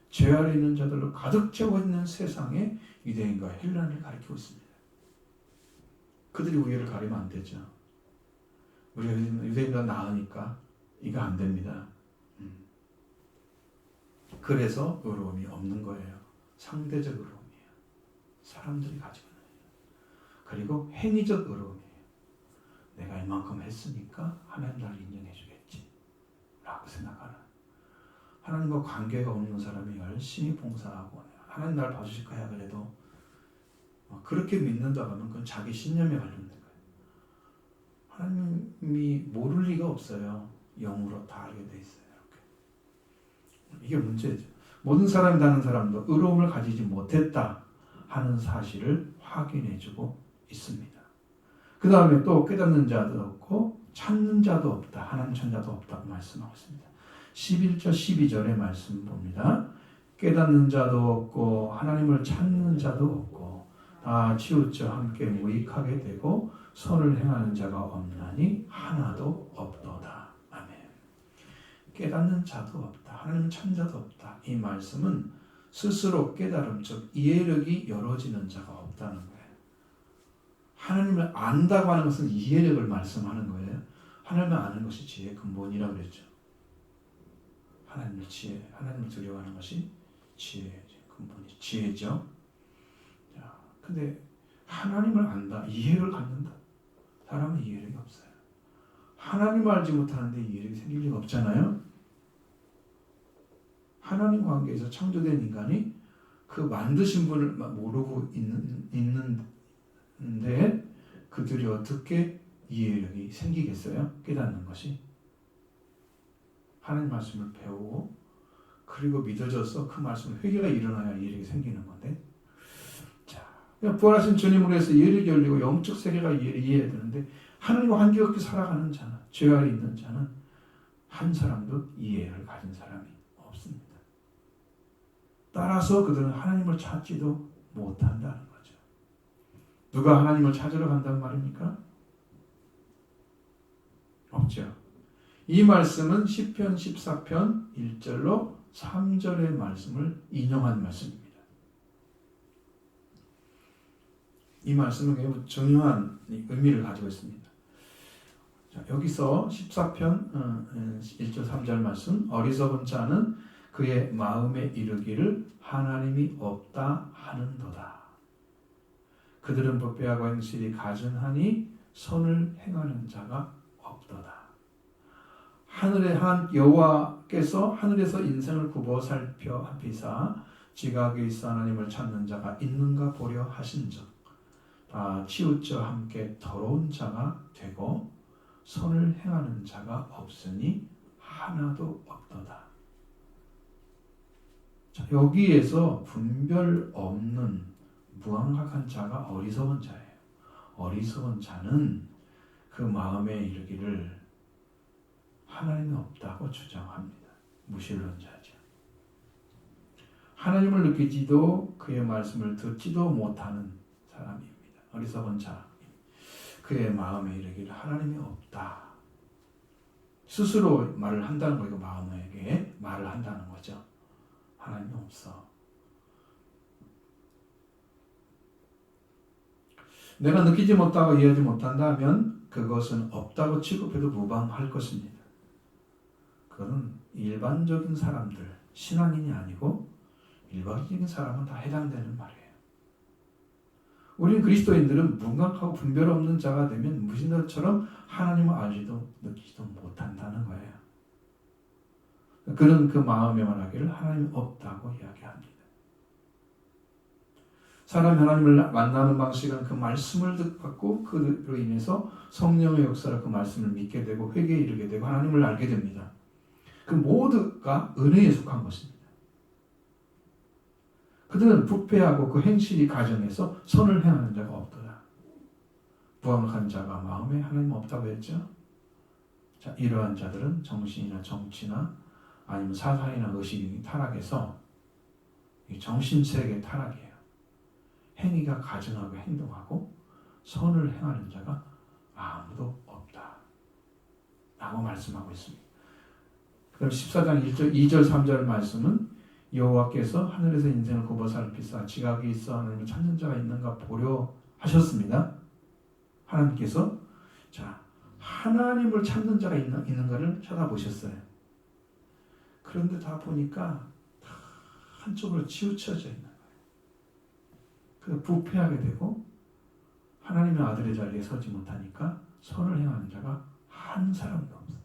Speaker 1: 죄 아래 있는 자들로 가득 채워 있는 세상의 유대인과 헬라인을 가리키고 있습니다. 그들이 우리를 가리면 안 되죠. 우리가 유대인보다 나으니까 이거 안 됩니다. 그래서 의로움이 없는 거예요. 상대적 의로움이에요. 사람들이 가지고 있는. 그리고 행위적 의로움이에요. 내가 이만큼 했으니까 하나님 나를 인정해 주겠지 라고 생각하는. 하나님과 관계가 없는 사람이 열심히 봉사하고 하나님 나를 봐주실 거야 그래도 그렇게 믿는다고 하면 그건 자기 신념에 관련된 거예요. 하나님이 모를 리가 없어요. 영으로 다 알게 돼 있어요. 이렇게. 이게 문제죠. 모든 사람이 다른 사람도 의로움을 가지지 못했다 하는 사실을 확인해주고 있습니다. 그 다음에 또 깨닫는 자도 없고 찾는 자도 없다. 하나님 찾는 자도 없다고 말씀하고 있습니다. 11절 12절의 말씀 봅니다. 깨닫는 자도 없고 하나님을 찾는 자도 없고 다 치우쳐 함께 무익하게 되고 선을 행하는 자가 없나니 하나도 없도다. 아멘. 깨닫는 자도 없다. 하나님을 찾는 자도 없다. 이 말씀은 스스로 깨달음 즉 이해력이 열어지는 자가 없다는 거예요. 하나님을 안다고 하는 것은 이해력을 말씀하는 거예요. 하나님을 아는 것이 지혜의 근본이라고 그랬죠. 하나님을 두려워하는 것이 지혜의 근본이 지혜죠. 자, 근데 하나님을 안다, 이해를 갖는다. 사람은 이해력이 없어요. 하나님을 알지 못하는데 이해력이 생길 리가 없잖아요. 하나님 관계에서 창조된 인간이 그 만드신 분을 모르고 있는데 그들이 어떻게 이해력이 생기겠어요? 깨닫는 것이. 하나님 말씀을 배우고 그리고 믿어져서 그 말씀을 회개가 일어나야 이해력이 생기는 건데 자, 부활하신 주님으로 해서 이해력이 열리고 영적 세계가 이해해야 되는데 하나님과 관계없게 살아가는 자는 죄 아래 있는 자는 한 사람도 이해를 가진 사람이 없습니다. 따라서 그들은 하나님을 찾지도 못한다는 거죠. 누가 하나님을 찾으러 간단 말입니까? 없죠. 이 말씀은 시편 14편 1절로 3절의 말씀을 인용한 말씀입니다. 이 말씀은 매우 중요한 의미를 가지고 있습니다. 자, 여기서 14편 1절 3절 말씀 어리석은 자는 그의 마음에 이르기를 하나님이 없다 하는도다. 그들은 부패하고 행실이 가증하니 선을 행하는 자가 없도다. 하늘의 한 여호와께서 하늘에서 인생을 굽어 살펴 하피사 지각에 있어 하나님을 찾는 자가 있는가 보려 하신즉 다 치우쳐 함께 더러운 자가 되고 선을 행하는 자가 없으니 하나도 없도다. 자, 여기에서 분별 없는 무감각한 자가 어리석은 자예요. 어리석은 자는 그 마음에 이르기를 하나님이 없다고 주장합니다. 무신론자죠. 하나님을 느끼지도 그의 말씀을 듣지도 못하는 사람입니다. 어리석은 자. 그의 마음에 이르기를 하나님이 없다. 스스로 말을 한다는 거예요. 마음에게 말을 한다는 거죠. 하나님이 없어. 내가 느끼지 못하고 이해하지 못한다면 그것은 없다고 취급해도 무방할 것입니다. 그건 일반적인 사람들, 신앙인이 아니고 일반적인 사람은 다 해당되는 말이에요. 우리는 그리스도인들은 무감각하고 분별 없는 자가 되면 무신자처럼 하나님을 알지도 느끼지도 못한다는 거예요. 그는 그 마음에 말하기를 하나님 없다고 이야기합니다. 사람이 하나님을 만나는 방식은 그 말씀을 듣고 그로 인해서 성령의 역사로 그 말씀을 믿게 되고 회개에 이르게 되고 하나님을 알게 됩니다. 그 모두가 은혜에 속한 것입니다. 그들은 부패하고 그 행실이 가정에서 선을 행하는 자가 없더라. 부황한 자가 마음에 하나님 없다고 했죠. 자, 이러한 자들은 정신이나 정치나 아니면 사상이나 의식이 타락해서 정신세계 타락이에요. 행위가 가증하고 행동하고 선을 행하는 자가 아무도 없다 라고 말씀하고 있습니다. 그럼 14장 2절 3절 말씀은 여호와께서 하늘에서 인생을 굽어 살피사 지각이 있어 하나님을 찾는 자가 있는가 보려 하셨습니다. 하나님께서 자 하나님을 찾는 자가 있는가를 찾아보셨어요. 그런데 다 보니까 다 한쪽으로 치우쳐져 있는 거예요. 그 부패하게 되고 하나님의 아들의 자리에 서지 못하니까 선을 행하는 자가 한 사람도 없어요.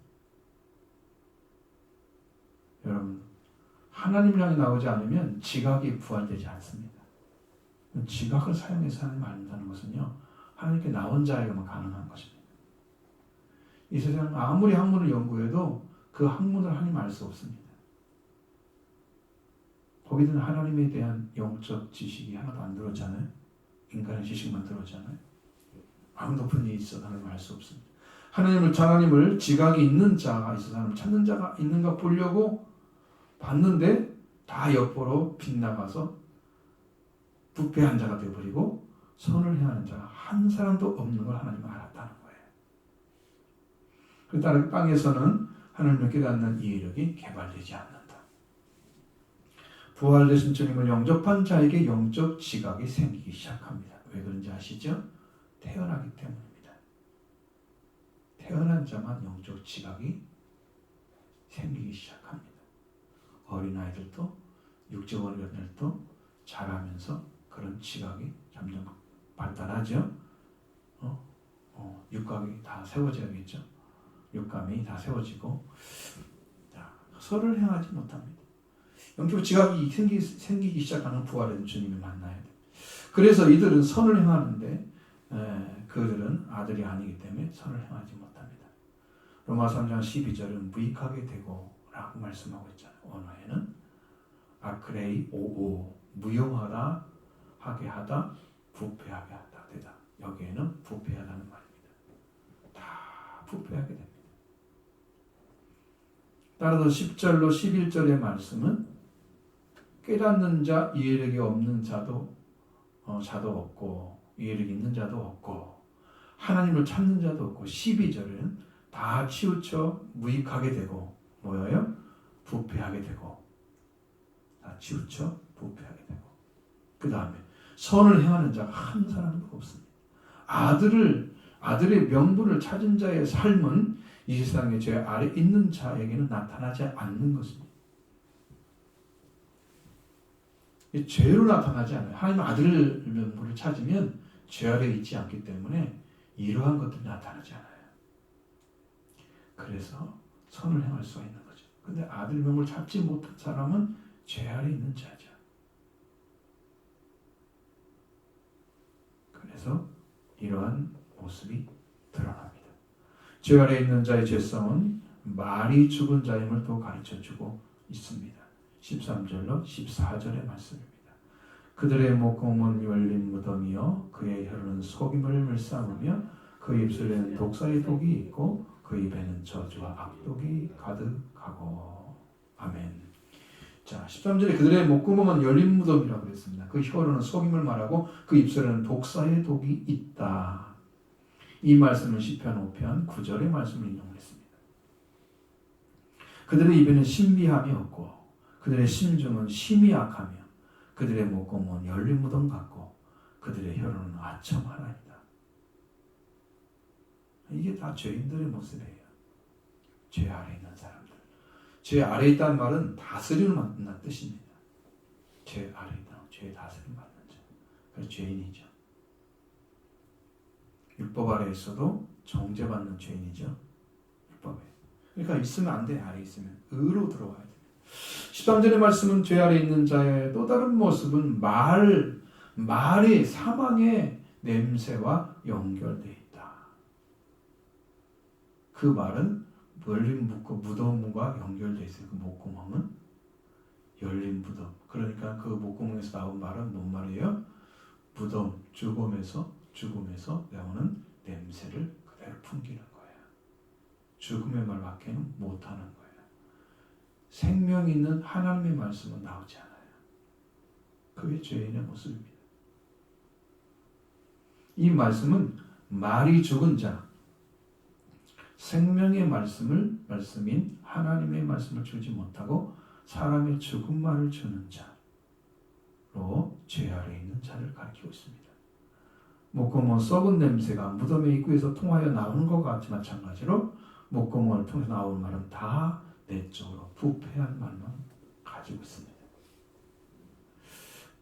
Speaker 1: 여러분, 하나님을 향해 나오지 않으면 지각이 부활되지 않습니다. 지각을 사용해서 하나님을 안다는 것은요, 하나님께 나온 자에게만 가능한 것입니다. 이 세상은 아무리 학문을 연구해도 그 학문을 하나님 알 수 없습니다. 거기는 하나님에 대한 영적 지식이 하나도 안 들어오잖아요. 인간의 지식만 들어오잖아요. 아무 높은 일이 있어도 하나님을 알 수 없습니다. 하나님을 지각이 있는 자가 있어서 하나님을 찾는 자가 있는가 보려고 봤는데 다 역보로 빗나가서 부패한 자가 되어버리고 선을 행하는 자가 한 사람도 없는 걸 하나님은 알았다는 거예요. 그 따라 땅에서는 하나님을 깨닫는 이해력이 개발되지 않는다. 부활되신 주님을 영접한 자에게 영적 지각이 생기기 시작합니다. 왜 그런지 아시죠? 태어나기 때문입니다. 태어난 자만 영적 지각이 생기기 시작합니다. 어린아이들도 육적 어린아이들도 자라면서 그런 지각이 점점 발달하죠. 육감이 다 세워져야겠죠. 육감이 다 세워지고 선을 행하지 못합니다. 영적 지각이 생기기 시작하는 부활의 주님을 만나야 돼요. 그래서 이들은 선을 행하는데 그들은 아들이 아니기 때문에 선을 행하지 못합니다. 로마 3장 12절은 무익하게 되고 라고 말씀하고 있잖아요. 언어에는 아크레이 오오 무용하다 하게 하다 부패하게 하다 되다. 여기에는 부패하다는 말입니다. 다 부패하게 됩니다. 따라서 10절로 11절의 말씀은 깨닫는 자, 이해력이 없는 자도 없고 이해력이 있는 자도 없고 하나님을 찾는 자도 없고 12절은 다 치우쳐 무익하게 되고 뭐예요? 부패하게 되고 다 치우쳐 부패하게 되고 그 다음에 선을 행하는 자가 한 사람도 없습니다. 아들의 명분을 찾은 자의 삶은 이 세상에 죄 아래 있는 자에게는 나타나지 않는 것입니다. 죄로 나타나지 않아요. 하나님 아들의 명분을 찾으면 죄 아래 있지 않기 때문에 이러한 것들이 나타나지 않아요. 그래서 선을 행할 수가 있는 거죠. 근데 아들 명을 찾지 못한 사람은 죄 아래 있는 자죠. 그래서 이러한 모습이 드러납니다. 죄 아래 있는 자의 죄성은 말이 죽은 자임을 또 가르쳐주고 있습니다. 13절로 14절의 말씀입니다. 그들의 목공은 열린 무덤이요 그의 혀는 속임을 물삼으며 그 입술에는 독사의 독이 있고 그 입에는 저주와 악독이 가득하고. 아멘. 자, 13절에 그들의 목구멍은 열린 무덤이라고 그랬습니다. 그 혀로는 속임을 말하고 그 입술에는 독사의 독이 있다. 이 말씀은 시편 5편 9절의 말씀을 인용했습니다. 그들의 입에는 신비함이 없고 그들의 심중은 심히 악하며 그들의 목구멍은 열린 무덤 같고 그들의 혀로는 아첨 하나이다. 이게 다 죄인들의 모습이에요. 죄 아래 있는 사람들. 죄 아래 있다는 말은 다스림을 받는 뜻입니다. 죄 아래 있다. 죄 다스림 받는 자. 그래서 죄인이죠. 율법 아래 있어도 정죄받는 죄인이죠. 율법에. 그러니까 있으면 안 돼. 아래 있으면. 의로 들어와야 돼. 13절의 말씀은 죄 아래 있는 자의 또 다른 모습은 말이 사망의 냄새와 연결되어 있다. 그 말은 열린 무덤과 연결되어 있어요. 그 목구멍은 열린 무덤. 그러니까 그 목구멍에서 나온 말은 뭔 말이에요? 무덤, 죽음에서 나오는 냄새를 그대로 풍기는 거예요. 죽음의 말밖에는 못하는 거예요. 생명 있는 하나님의 말씀은 나오지 않아요. 그게 죄인의 모습입니다. 이 말씀은 말이 죽은 자, 생명의 말씀인 하나님의 말씀을 주지 못하고 사람의 죽은 말을 주는 자로 죄 아래 있는 자를 가리키고 있습니다. 목구멍 썩은 냄새가 무덤의 입구에서 통하여 나오는 것과 마찬가지로 목구멍을 통해서 나오는 말은 다 내적으로 부패한 말만 가지고 있습니다.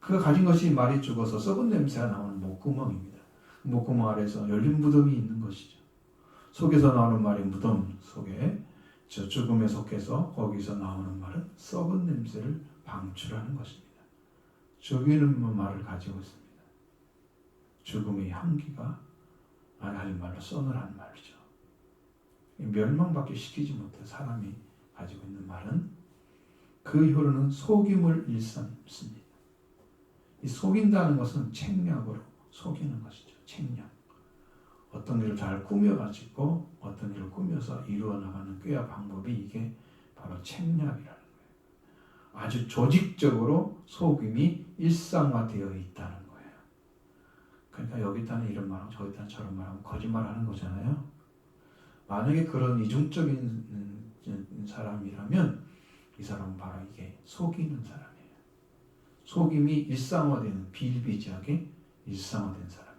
Speaker 1: 그가 가진 것이 말이 죽어서 썩은 냄새가 나오는 목구멍입니다. 목구멍 아래에서 열린 무덤이 있는 것이죠. 속에서 나오는 말이 무덤 속에 저 죽음에 속해서 거기서 나오는 말은 썩은 냄새를 방출하는 것입니다. 죽이는 말을 가지고 있습니다. 죽음의 향기가 하나님 말로 서늘한 말이죠. 멸망밖에 시키지 못해 사람이 가지고 있는 말은 그 혀로는 속임을 일삼습니다. 이 속인다는 것은 책략으로 속이는 것이죠. 책략. 어떤 일을 잘 꾸며가지고 어떤 일을 꾸며서 이루어나가는 꾀와 방법이 이게 바로 책략이라는 거예요. 아주 조직적으로 속임이 일상화되어 있다는 거예요. 그러니까 여기다는 이런 말하고 저기다는 저런 말하고 거짓말하는 거잖아요. 만약에 그런 이중적인 사람이라면 이 사람은 바로 이게 속이는 사람이에요. 속임이 일상화되는 비일비재하게 일상화된 사람이에요.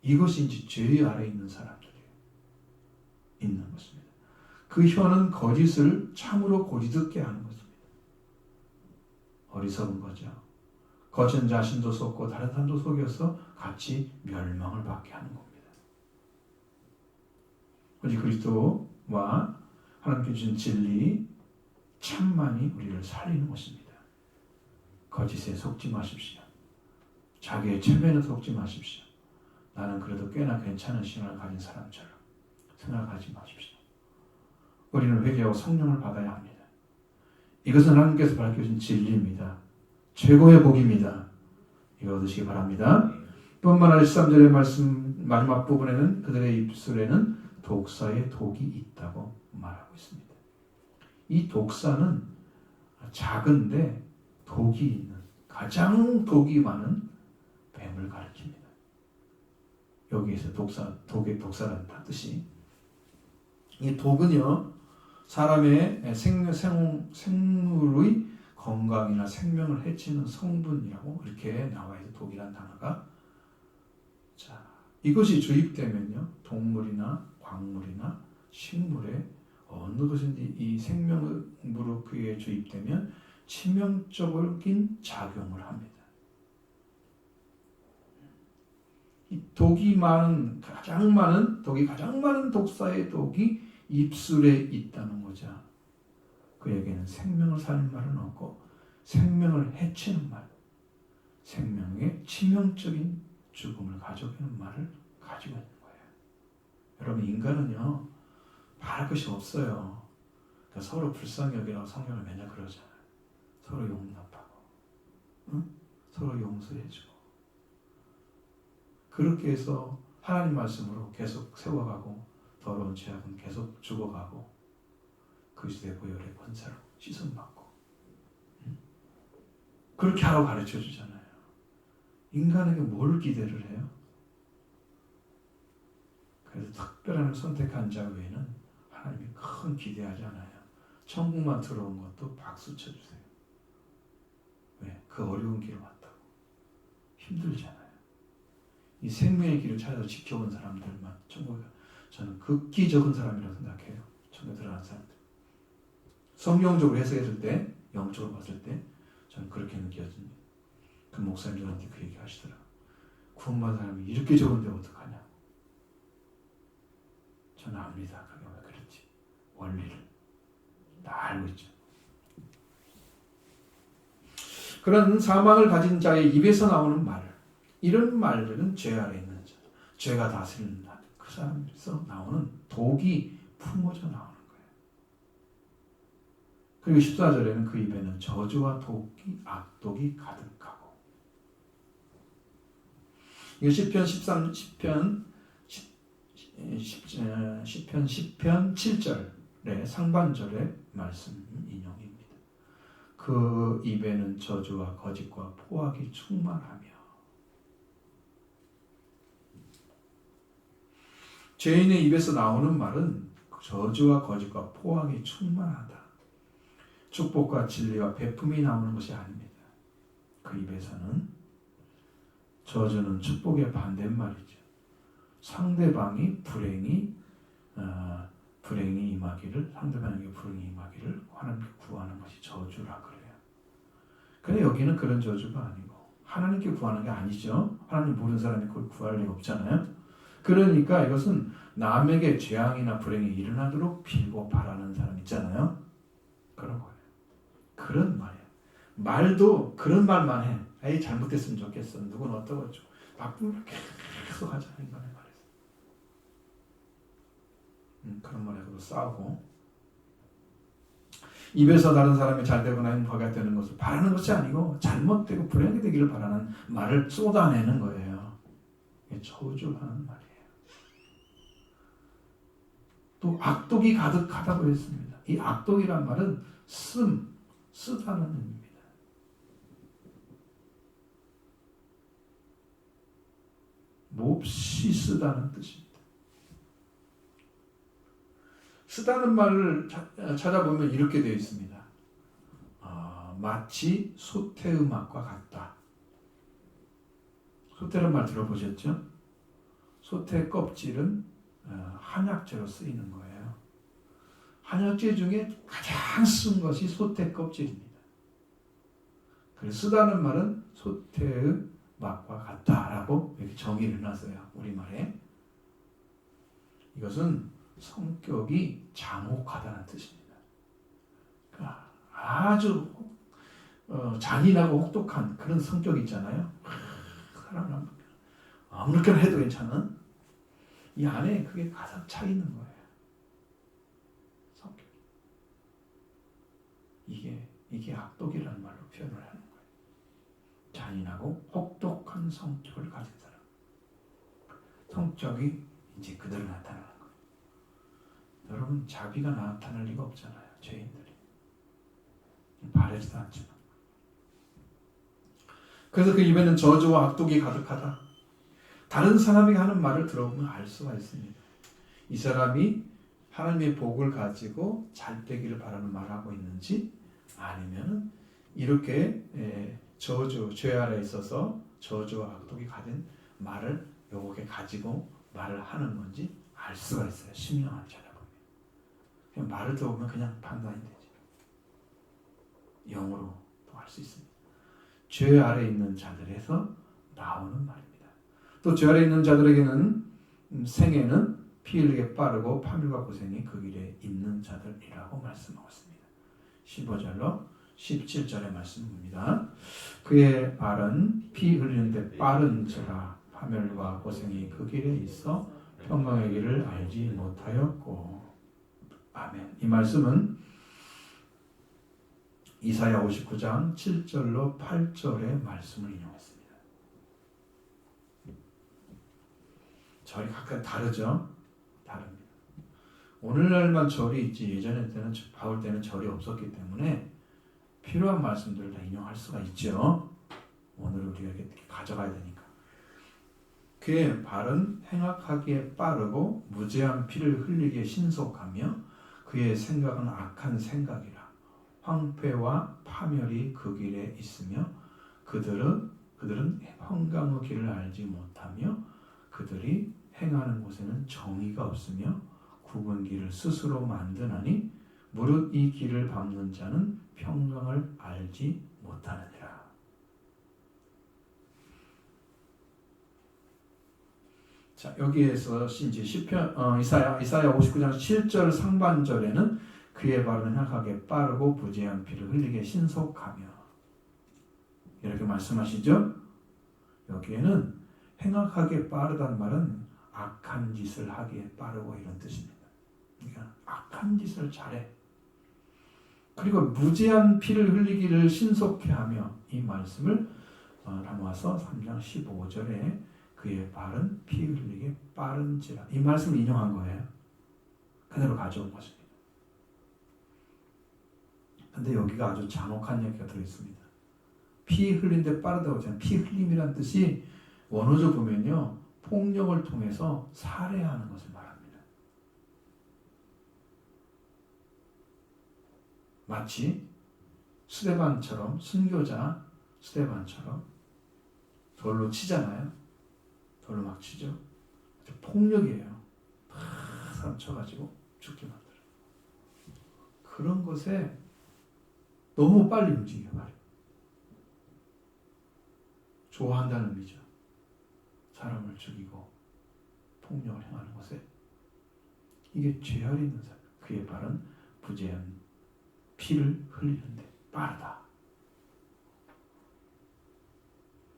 Speaker 1: 이것이 이제 죄 아래 있는 사람들이 있는 것입니다. 그 혀는 거짓을 참으로 고지듣게 하는 것입니다. 어리석은 거죠. 거친 자신도 속고 다른 사람도 속여서 같이 멸망을 받게 하는 겁니다. 오직 그리스도와 하나님께 주신 진리, 참만이 우리를 살리는 것입니다. 거짓에 속지 마십시오. 자기의 체면에 속지 마십시오. 나는 그래도 꽤나 괜찮은 신앙을 가진 사람처럼 생각하지 마십시오. 우리는 회개하고 성령을 받아야 합니다. 이것은 하나님께서 밝혀주신 진리입니다. 최고의 복입니다. 이거 얻으시기 바랍니다. 뿐만 아니라 13절의 말씀 마지막 부분에는 그들의 입술에는 독사의 독이 있다고 말하고 있습니다. 이 독사는 작은데 독이 있는, 가장 독이 많은 뱀을 가리킵니다. 여기에서 독의 독사라는 뜻이, 이 독은요 사람의 생물의 건강이나 생명을 해치는 성분이라고 이렇게 나와 있어요. 독이란 단어가. 자, 이것이 주입되면요 동물이나 광물이나 식물에 어느 것인지 이 생명으로 그에 주입되면 치명적인 작용을 합니다. 이 독이 가장 많은 독사의 독이 입술에 있다는 거죠. 그에게는 생명을 살리는 말은 없고 생명을 해치는 말, 생명의 치명적인 죽음을 가져오는 말을 가지고 있는 거예요. 여러분, 인간은요 바랄 것이 없어요. 그러니까 서로 불쌍히 여기라고 성경을 맨날 그러잖아요. 서로 용납하고, 응? 서로 용서해주고, 그렇게 해서 하나님 말씀으로 계속 세워가고 더러운 죄악은 계속 죽어가고 그리스도의 보혈의 권세로 씻음받고, 응? 그렇게 하라고 가르쳐 주잖아요. 인간에게 뭘 기대를 해요? 그래서 특별한 선택한 자 외에는 하나님이 큰 기대하지 않아요. 천국만 들어온 것도 박수 쳐주세요. 왜? 그 어려운 길을 왔다고. 힘들잖아요. 이 생명의 길을 찾아서 지켜본 사람들만 천국에, 저는 극히 적은 사람이라고 생각해요. 천국에 들어간 사람들. 성경적으로 해석했을 때, 영적으로 봤을 때 저는 그렇게 느껴집니다. 그 목사님들한테 그 얘기 하시더라고요. 구원받은 사람이 이렇게 적은데 어떡하냐고. 저는 압니다. 그게 왜 그랬지. 원리를 다 알고 있죠. 그런 사망을 가진 자의 입에서 나오는 말, 이런 말들은 죄 아래 있는 자, 죄가 다스리는 그 사람에서 나오는 독이 품어져 나오는 거예요. 그리고 14절에는 그 입에는 저주와 독이, 악독이 가득하고. 이거 시편 10편 7절의 말씀 인용입니다. 그 입에는 저주와 거짓과 포악이 충만하며. 죄인의 입에서 나오는 말은 저주와 거짓과 포악이 충만하다. 축복과 진리와 베품이 나오는 것이 아닙니다. 그 입에서는 저주는 축복의 반대말이죠. 상대방이 불행이 임하기를, 상대방에게 불행이 임하기를 하나님께 구하는 것이 저주라 그래요. 근데 여기는 그런 저주가 아니고 하나님께 구하는 게 아니죠. 하나님 모르는 사람이 그걸 구할 리가 없잖아요. 그러니까 이것은 남에게 재앙이나 불행이 일어나도록 빌고 바라는 사람 있잖아요. 그런 거예요. 그런 말이에요. 말도 그런 말만 해. 에이, 잘못됐으면 좋겠어. 누구는 어떠고 나쁜 말 계속 하자. 인간의 말에서. 그런 말에서도 싸우고. 입에서 다른 사람이 잘되거나 행복하게 되는 것을 바라는 것이 아니고 잘못되고 불행하게 되기를 바라는 말을 쏟아내는 거예요. 이게 저주하는 말이에요. 또 악독이 가득하다고 했습니다. 이 악독이란 말은 쓰다는 의미입니다. 몹시 쓰다는 뜻입니다. 쓰다는 말을 찾아보면 이렇게 되어 있습니다. 마치 소태음악과 같다. 소태란 말 들어보셨죠? 소태 껍질은 한약재로 쓰이는 거예요. 한약재 중에 가장 쓴 것이 소태 껍질입니다. 그래서 쓰다는 말은 소태의 맛과 같다라고 이렇게 정의를 해놨어요. 우리말에. 이것은 성격이 잔혹하다는 뜻입니다. 그러니까 아주 잔인하고 혹독한 그런 성격이 있잖아요. 사람을 아무렇게나 해도 괜찮은 이 안에 그게 가득 차 있는 거예요. 성격. 이게 악독이라는 말로 표현을 하는 거예요. 잔인하고 혹독한 성격을 가진 사람. 성격이 이제 그대로 나타나는 거예요. 여러분, 자비가 나타날 리가 없잖아요. 죄인들이. 바라지도 않지만. 그래서 그 입에는 저주와 악독이 가득하다. 다른 사람이 하는 말을 들어보면 알 수가 있습니다. 이 사람이 하나님의 복을 가지고 잘 되기를 바라는 말을 하고 있는지, 아니면 이렇게 저주, 죄 아래에 있어서 저주와 악독이 가진 말을 요렇게 가지고 말을 하는 건지 알 수가 있어요. 신명을 찾아보면. 그냥 말을 들어보면 그냥 판단이 되죠. 영어로 또 알 수 있습니다. 죄 아래에 있는 자들에서 나오는 말입니다. 또 죄 아래에 있는 자들에게는 생애는 피 흘리게 빠르고 파멸과 고생이 그 길에 있는 자들이라고 말씀하고 있습니다. 15절로 17절의 말씀입니다. 그의 알은 피 흘리는데 빠른 자라 파멸과 고생이 그 길에 있어 평강의 길을 알지 못하였고. 아멘. 이 말씀은 이사야 59장 7절로 8절의 말씀을 인용했습니다. 절이 각각 다르죠? 다릅니다. 오늘날만 절이 있지 예전에는 바울 때는 절이 없었기 때문에 필요한 말씀들을 다 인용할 수가 있죠. 오늘 우리가 이렇게 가져가야 되니까. 그의 발은 행악하기에 빠르고 무죄한 피를 흘리기에 신속하며 그의 생각은 악한 생각이라. 황폐와 파멸이 그 길에 있으며 그들은 평강의 길을 알지 못하며 그들이 행하는 곳에는 정의가 없으며 굽은 길을 스스로 만드나니 무릇 이 길을 밟는 자는 평강을 알지 못하느니라. 자, 여기에서 이제 이사야 59장 7절 상반절에는 그의 발은 행악하게 빠르고 부재한 피를 흘리게 신속하며. 이렇게 말씀하시죠. 여기에는 행악하게 빠르단 말은 악한 짓을 하기에 빠르고 이런 뜻입니다. 그러니까 악한 짓을 잘해. 그리고 무제한 피를 흘리기를 신속히 하며, 이 말씀을 라모아서 3장 15절에 그의 발은 피 흘리기 빠른지라, 이 말씀을 인용한 거예요. 그대로 가져온 것입니다. 근데 여기가 아주 잔혹한 얘기가 들어있습니다. 피 흘린데 빠르다고 하잖아요. 피 흘림이란 뜻이 원어적 보면요, 폭력을 통해서 살해하는 것을 말합니다. 마치 스데반처럼, 순교자 스데반처럼 돌로 치잖아요. 돌로 막 치죠. 폭력이에요. 막 사람 쳐가지고 죽게 만들어요. 그런 것에 너무 빨리 움직여요. 좋아한다는 의미죠. 사람을 죽이고 폭력을 행하는 것에, 이게 죄악이 있는 사람. 그의 발은 부재한 피를 흘리는데 빠르다.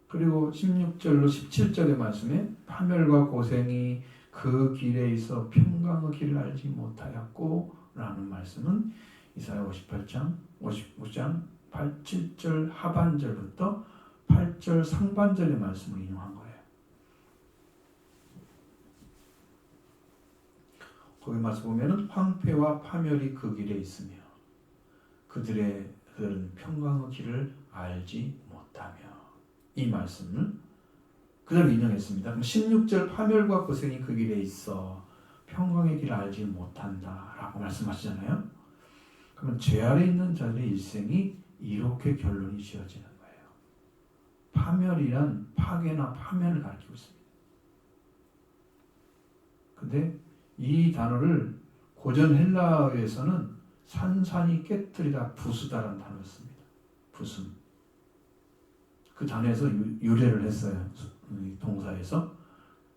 Speaker 1: 그리고 16절로 17절의 말씀에 파멸과 고생이 그 길에 있어 평강의 길을 알지 못하였고 라는 말씀은 이사야 58장 55장 7절 하반절부터 8절 상반절의 말씀을 인용한 거예요. 거기 말씀 보면은 황폐와 파멸이 그 길에 있으며 그들은 평강의 길을 알지 못하며, 이 말씀을 그대로 인용했습니다. 그럼 16절 파멸과 고생이 그 길에 있어 평강의 길을 알지 못한다 라고 말씀하시잖아요. 그러면 죄 아래 있는 자들의 일생이 이렇게 결론이 지어지는 거예요. 파멸이란 파괴나 파멸을 가리키고 있습니다. 근데 이 단어를 고전 헬라어에서는 산산이 깨뜨리다, 부수다라는 단어를 씁니다. 부숨. 그 단어에서 유래를 했어요. 동사에서.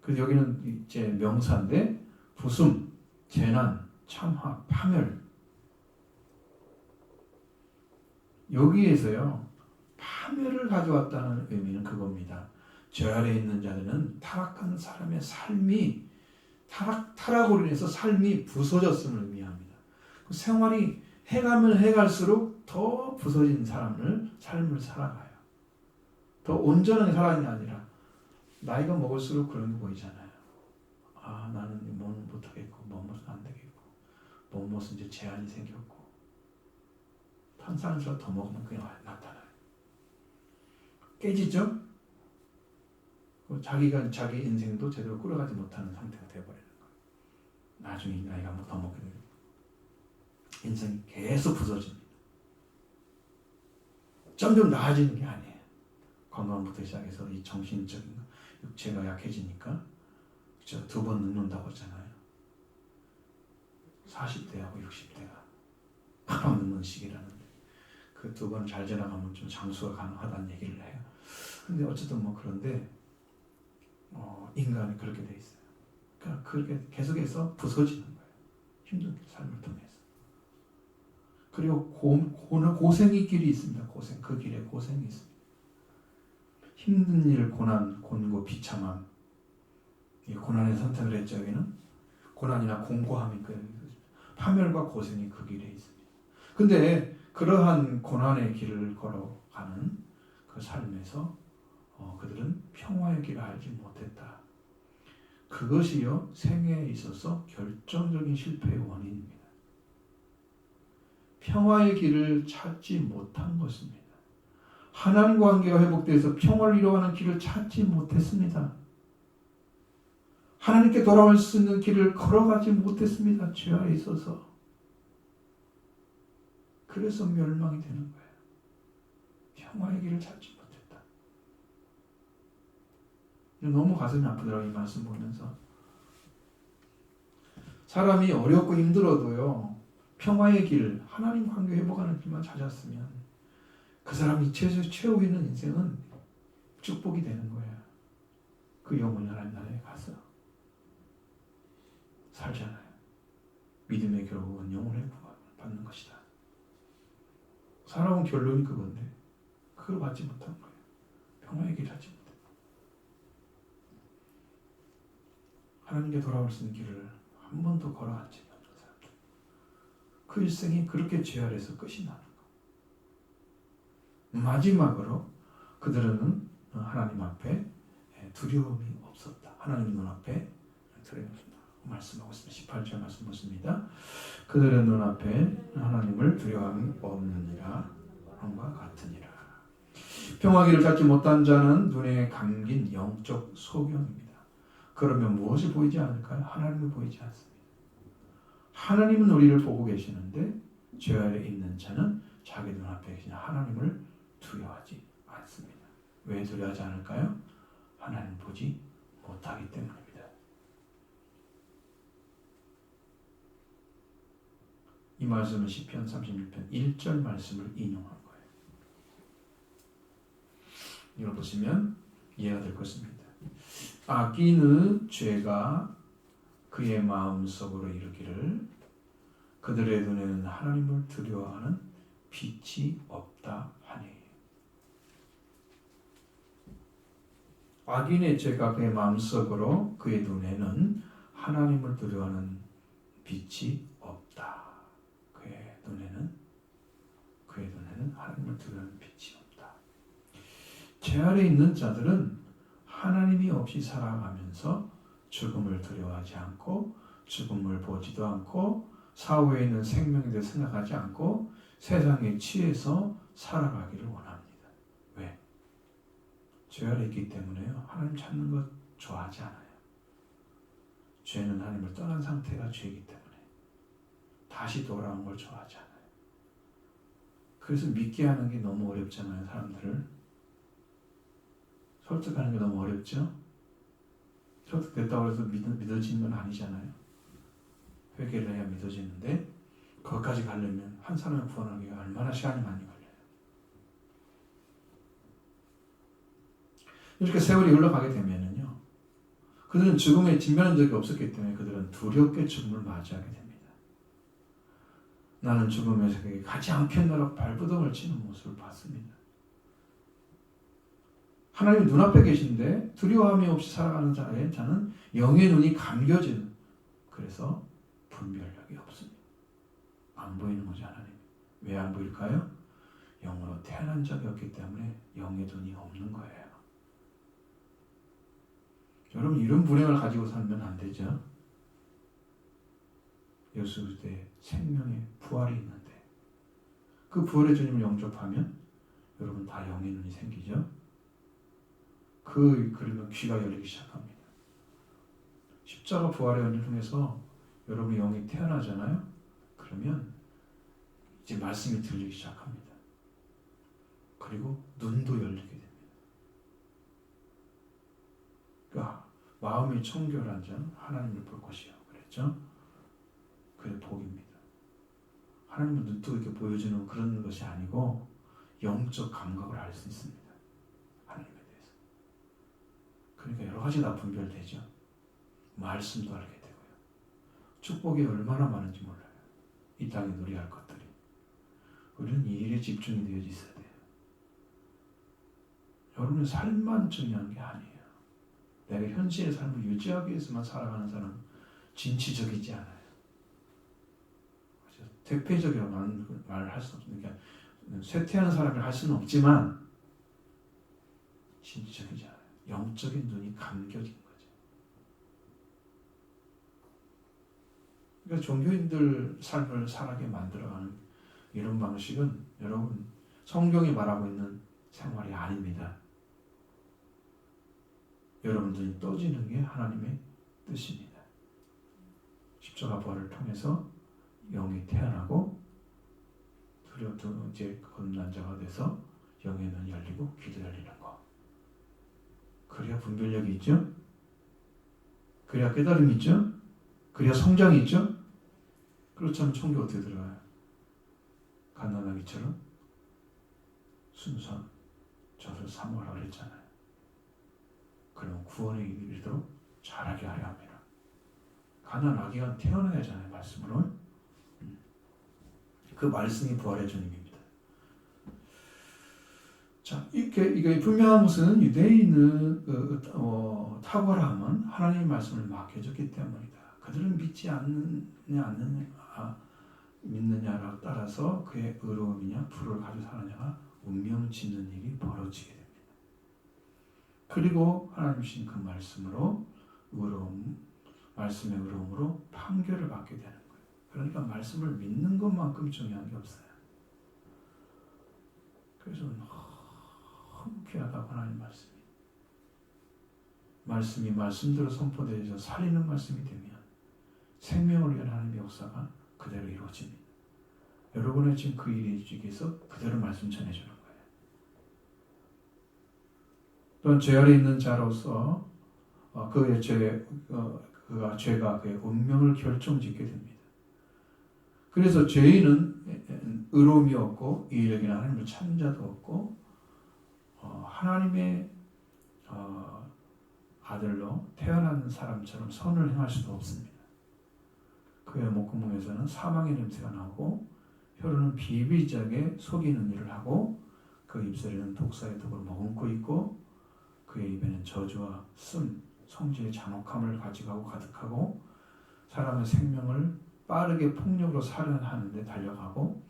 Speaker 1: 그래서 여기는 이제 명사인데, 부숨, 재난, 참화, 파멸. 여기에서요, 파멸을 가져왔다는 의미는 그겁니다. 죄 아래 있는 자들은 타락한 사람의 삶이, 타락으로 인해서 삶이 부서졌음을 의미합니다. 그 생활이 해가면 해갈수록 더 부서진 삶을 살아가요. 더 온전하게 살아가는 게 아니라 나이가 먹을수록 그런 게 보이잖아요. 아, 나는 뭐는 못하겠고, 뭐는 안 되겠고, 뭐는 이제 제한이 생겼고, 탄산수가 더 먹으면 그게 나타나요. 깨지죠? 자기가 자기 인생도 제대로 꾸려가지 못하는 상태가 되어버리는 거예요. 나중에 나이가 더 먹게 되면 인생이 계속 부서집니다. 점점 나아지는 게 아니에요. 건강부터 시작해서 이 정신적인 거, 육체가 약해지니까, 그렇죠? 2번 늙는다고 했잖아요. 40대하고 60대가 한방 늙는 시기라는데, 그 2번 잘 지나가면 좀 장수가 가능하다는 얘기를 해요. 근데 어쨌든 뭐 그런데 인간이 그렇게 돼 있어요. 그러니까 그렇게 계속해서 부서지는 거예요. 힘든 삶을 통해서. 그리고 고생의 길이 있습니다. 고생, 그 길에 고생이 있습니다. 힘든 일, 고난, 곤고, 비참함. 이 고난의 선택을 했죠. 여기는 고난이나 공고함이 파멸과 고생이 그 길에 있습니다. 근데 그러한 고난의 길을 걸어가는 그 삶에서 그들은 평화의 길을 알지 못했다. 그것이요, 생애에 있어서 결정적인 실패의 원인입니다. 평화의 길을 찾지 못한 것입니다. 하나님과 관계가 회복돼서 평화를 이루어가는 길을 찾지 못했습니다. 하나님께 돌아올 수 있는 길을 걸어가지 못했습니다. 죄 아래 있어서. 그래서 멸망이 되는 거예요. 평화의 길을 찾지 못했다. 너무 가슴이 아프더라고요. 이 말씀 보면서. 사람이 어렵고 힘들어도요, 평화의 길, 하나님 관계 회복하는 길만 찾았으면 그 사람이 최후에 있는 인생은 축복이 되는 거예요. 그 영혼이 하나님 나라에 가서 살잖아요. 믿음의 결국은 영혼의 구원을 받는 것이다. 살아온 결론이 그건데 그걸 받지 못한 거예요. 평화의 길을 찾지 못해. 하나님께 돌아올 수 있는 길을 한 번도 걸어가지 않는 사람들. 그 일생이 그렇게 죄 아래서 끝이 나는 거. 마지막으로 그들은 하나님 앞에 두려움이 없었다. 하나님 눈앞에 두려움이 없었다. 말씀하고 있습니다. 18절 말씀 보십니다. 그들의 눈앞에 하나님을 두려움이 없느니라 함과 같으니라. 평화기를 갖지 못한 자는 눈에 감긴 영적 소경입니다. 그러면 무엇이 보이지 않을까요? 하나님이 보이지 않습니다. 하나님은 우리를 보고 계시는데 죄 아래 있는 자는 자기 눈앞에 계신 하나님을 두려워하지 않습니다. 왜 두려워하지 않을까요? 하나님 보지 못하기 때문입니다. 이 말씀은 시편 36편 1절 말씀을 인용한 거예요. 이걸 보시면 이해가 될 것입니다. 악인의 죄가 그의 마음속으로 이르기를 그들의 눈에는 하나님을 두려워하는 빛이 없다 하니. 악인의 죄가 그의 마음속으로 그의 눈에는 하나님을 두려워하는 빛이 없다. 그의 눈에는 하나님을 두려워하는 빛이 없다. 죄 아래 있는 자들은 하나님이 없이 살아가면서 죽음을 두려워하지 않고 죽음을 보지도 않고 사후에 있는 생명에 대해 생각하지 않고 세상에 취해서 살아가기를 원합니다. 왜? 죄 아래 있기 때문에요. 하나님 찾는 것 좋아하지 않아요. 죄는 하나님을 떠난 상태가 죄이기 때문에 다시 돌아온 걸 좋아하지 않아요. 그래서 믿게 하는 게 너무 어렵잖아요. 사람들을 설득하는 게 너무 어렵죠. 설득됐다고 해서 믿어지는 건 아니잖아요. 회개를 해야 믿어지는데 거기까지 가려면 한 사람을 구원하기가 얼마나 시간이 많이 걸려요. 이렇게 세월이 흘러가게 되면은요, 그들은 죽음에 직면한 적이 없었기 때문에 그들은 두렵게 죽음을 맞이하게 됩니다. 나는 죽음의 세계에 가지 않겠노라 발버둥을 치는 모습을 봤습니다. 하나님 눈앞에 계신데 두려움이 없이 살아가는 자는 영의 눈이 감겨지는, 그래서 분별력이 없습니다. 안 보이는 거죠. 하나님. 왜 안 보일까요? 영으로 태어난 적이 없기 때문에 영의 눈이 없는 거예요. 여러분, 이런 불행을 가지고 살면 안 되죠. 예수 그리스도의 생명의 부활이 있는데 그 부활의 주님을 영접하면 여러분 다 영의 눈이 생기죠. 그러면 귀가 열리기 시작합니다. 십자가 부활의 은혜를 통해서 여러분의 영이 태어나잖아요. 그러면 이제 말씀이 들리기 시작합니다. 그리고 눈도 열리게 됩니다. 그러니까 마음이 청결한 자는 하나님을 볼 것이요. 그랬죠? 그게 복입니다. 하나님은 눈뜨고 이렇게 보여주는 그런 것이 아니고 영적 감각을 알 수 있습니다. 하나님에 대해서. 그러니까 여러 가지 다 분별되죠. 말씀도 알게 되고요. 축복이 얼마나 많은지 몰라요. 이 땅에 누려야 할 것들이. 우리는 이 일에 집중이 되어 있어야 돼요. 여러분의 삶만 중요한 게 아니에요. 내가 현실의 삶을 유지하기 위해서만 살아가는 사람은 진취적이지 않아요. 대표적이라고 말할 수 없으니까 쇠퇴하는 사람을 할 수는 없지만 진취적이지 않아요. 영적인 눈이 감겨진 거죠. 그러니까 종교인들 삶을 살아게 만들어가는 이런 방식은 여러분 성경이 말하고 있는 생활이 아닙니다. 여러분 눈이 떠지는 게 하나님의 뜻입니다. 십자가 부활을 통해서 영이 태어나고 두렵고 이제 거듭난 자가 돼서 영의 눈이 열리고 귀도 열리는 거. 그래야 분별력이 있죠. 그래야 깨달음이 있죠. 그래야 성장이 있죠. 그렇지 않으면 천국 어떻게 들어가요? 갓난아기처럼 순수한 젖을 사모하라고 그랬잖아요. 그럼 구원에 이르도록 자라게 하려 합니다. 갓난아기가 태어나야 하잖아요. 말씀으로. 그 말씀이 부활의 주님입니다. 자, 이게 분명한 것은 유대인의 탁월함은 하나님의 말씀을 맡겨줬기 때문이다. 그들은 믿지 믿느냐를 따라서 그의 의로움이냐 불을 가지고 사느냐가 운명 짓는 일이 벌어지게 됩니다. 그리고 하나님 주신 그 말씀으로 말씀의 의로움으로 판결을 받게 되는 거예요. 그러니까 말씀을 믿는 것만큼 중요한 게 없어요. 그래서 너무 귀하다고 하나님 말씀이 말씀대로 선포되어서 살리는 말씀이 되면 생명을 위한 하나님의 역사가 그대로 이루어집니다. 여러분의 지금 그 일이 위해서 그대로 말씀 전해주는 거예요. 또한 죄 아래 있는 자로서 그의 죄가 그의 운명을 결정짓게 됩니다. 그래서 죄인은 의로움이 없고 이의력이나 하나님을 찾는 자도 없고 하나님의 아들로 태어난 사람처럼 선을 행할 수도 없습니다. 그의 목구멍에서는 사망의 냄새가 나고 혀로는 비비자게 속이는 일을 하고 그 입술에는 독사의 독을 머금고 있고 그의 입에는 저주와 씀, 성질의 잔혹함을 가지고 가득하고 사람의 생명을 빠르게 폭력으로 살해하는 데 달려가고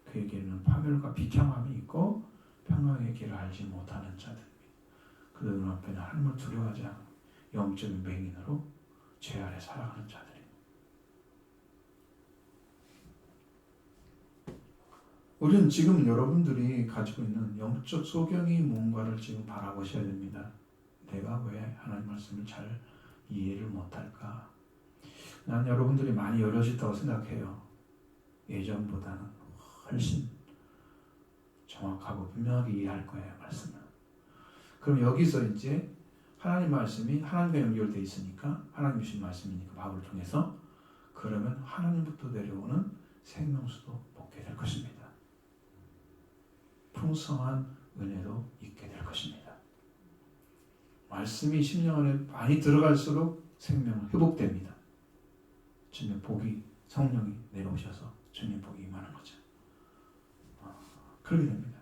Speaker 1: 그에게는 파멸과 비참함이 있고 평강의 길을 알지 못하는 자들입니다. 그들 눈앞에는 하나님을 두려워하지 않고 영적인 맹인으로 죄 아래 살아가는 자들입니다. 우리는 지금 여러분들이 가지고 있는 영적 소경이 뭔가를 지금 바라보셔야 됩니다. 내가 왜 하나님 말씀을 잘 이해를 못할까? 난 여러분들이 많이 열려졌다고 생각해요. 예전보다는 훨씬 정확하고 분명하게 이해할 거예요, 말씀을. 그럼 여기서 이제 하나님 말씀이 하나님과 연결되어 있으니까 하나님 주신 말씀이니까 밥을 통해서 그러면 하나님부터 내려오는 생명수도 먹게 될 것입니다. 풍성한 은혜도 있게 될 것입니다. 말씀이 심령 안에 많이 들어갈수록 생명은 회복됩니다. 주님의 복이 성령이 내려오셔서 주님의 복이 임하는 거죠. 그렇게 됩니다.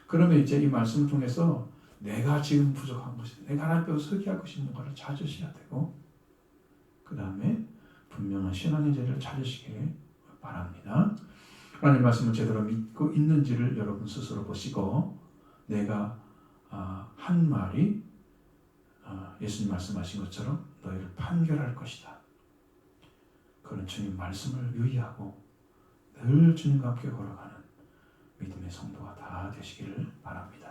Speaker 1: 그러면 이제 이 말씀을 통해서 내가 지금 부족한 것이 내가 하나님 앞에 서기할 것이 뭔가를 찾으셔야 되고 그 다음에 분명한 신앙의 자리를 찾으시길 바랍니다. 하나님 말씀을 제대로 믿고 있는지를 여러분 스스로 보시고 내가 한 말이 예수님 말씀하신 것처럼 너희를 판결할 것이다. 그런 주님 말씀을 유의하고 늘 주님과 함께 걸어가는 믿음의 성도가 다 되시기를 바랍니다.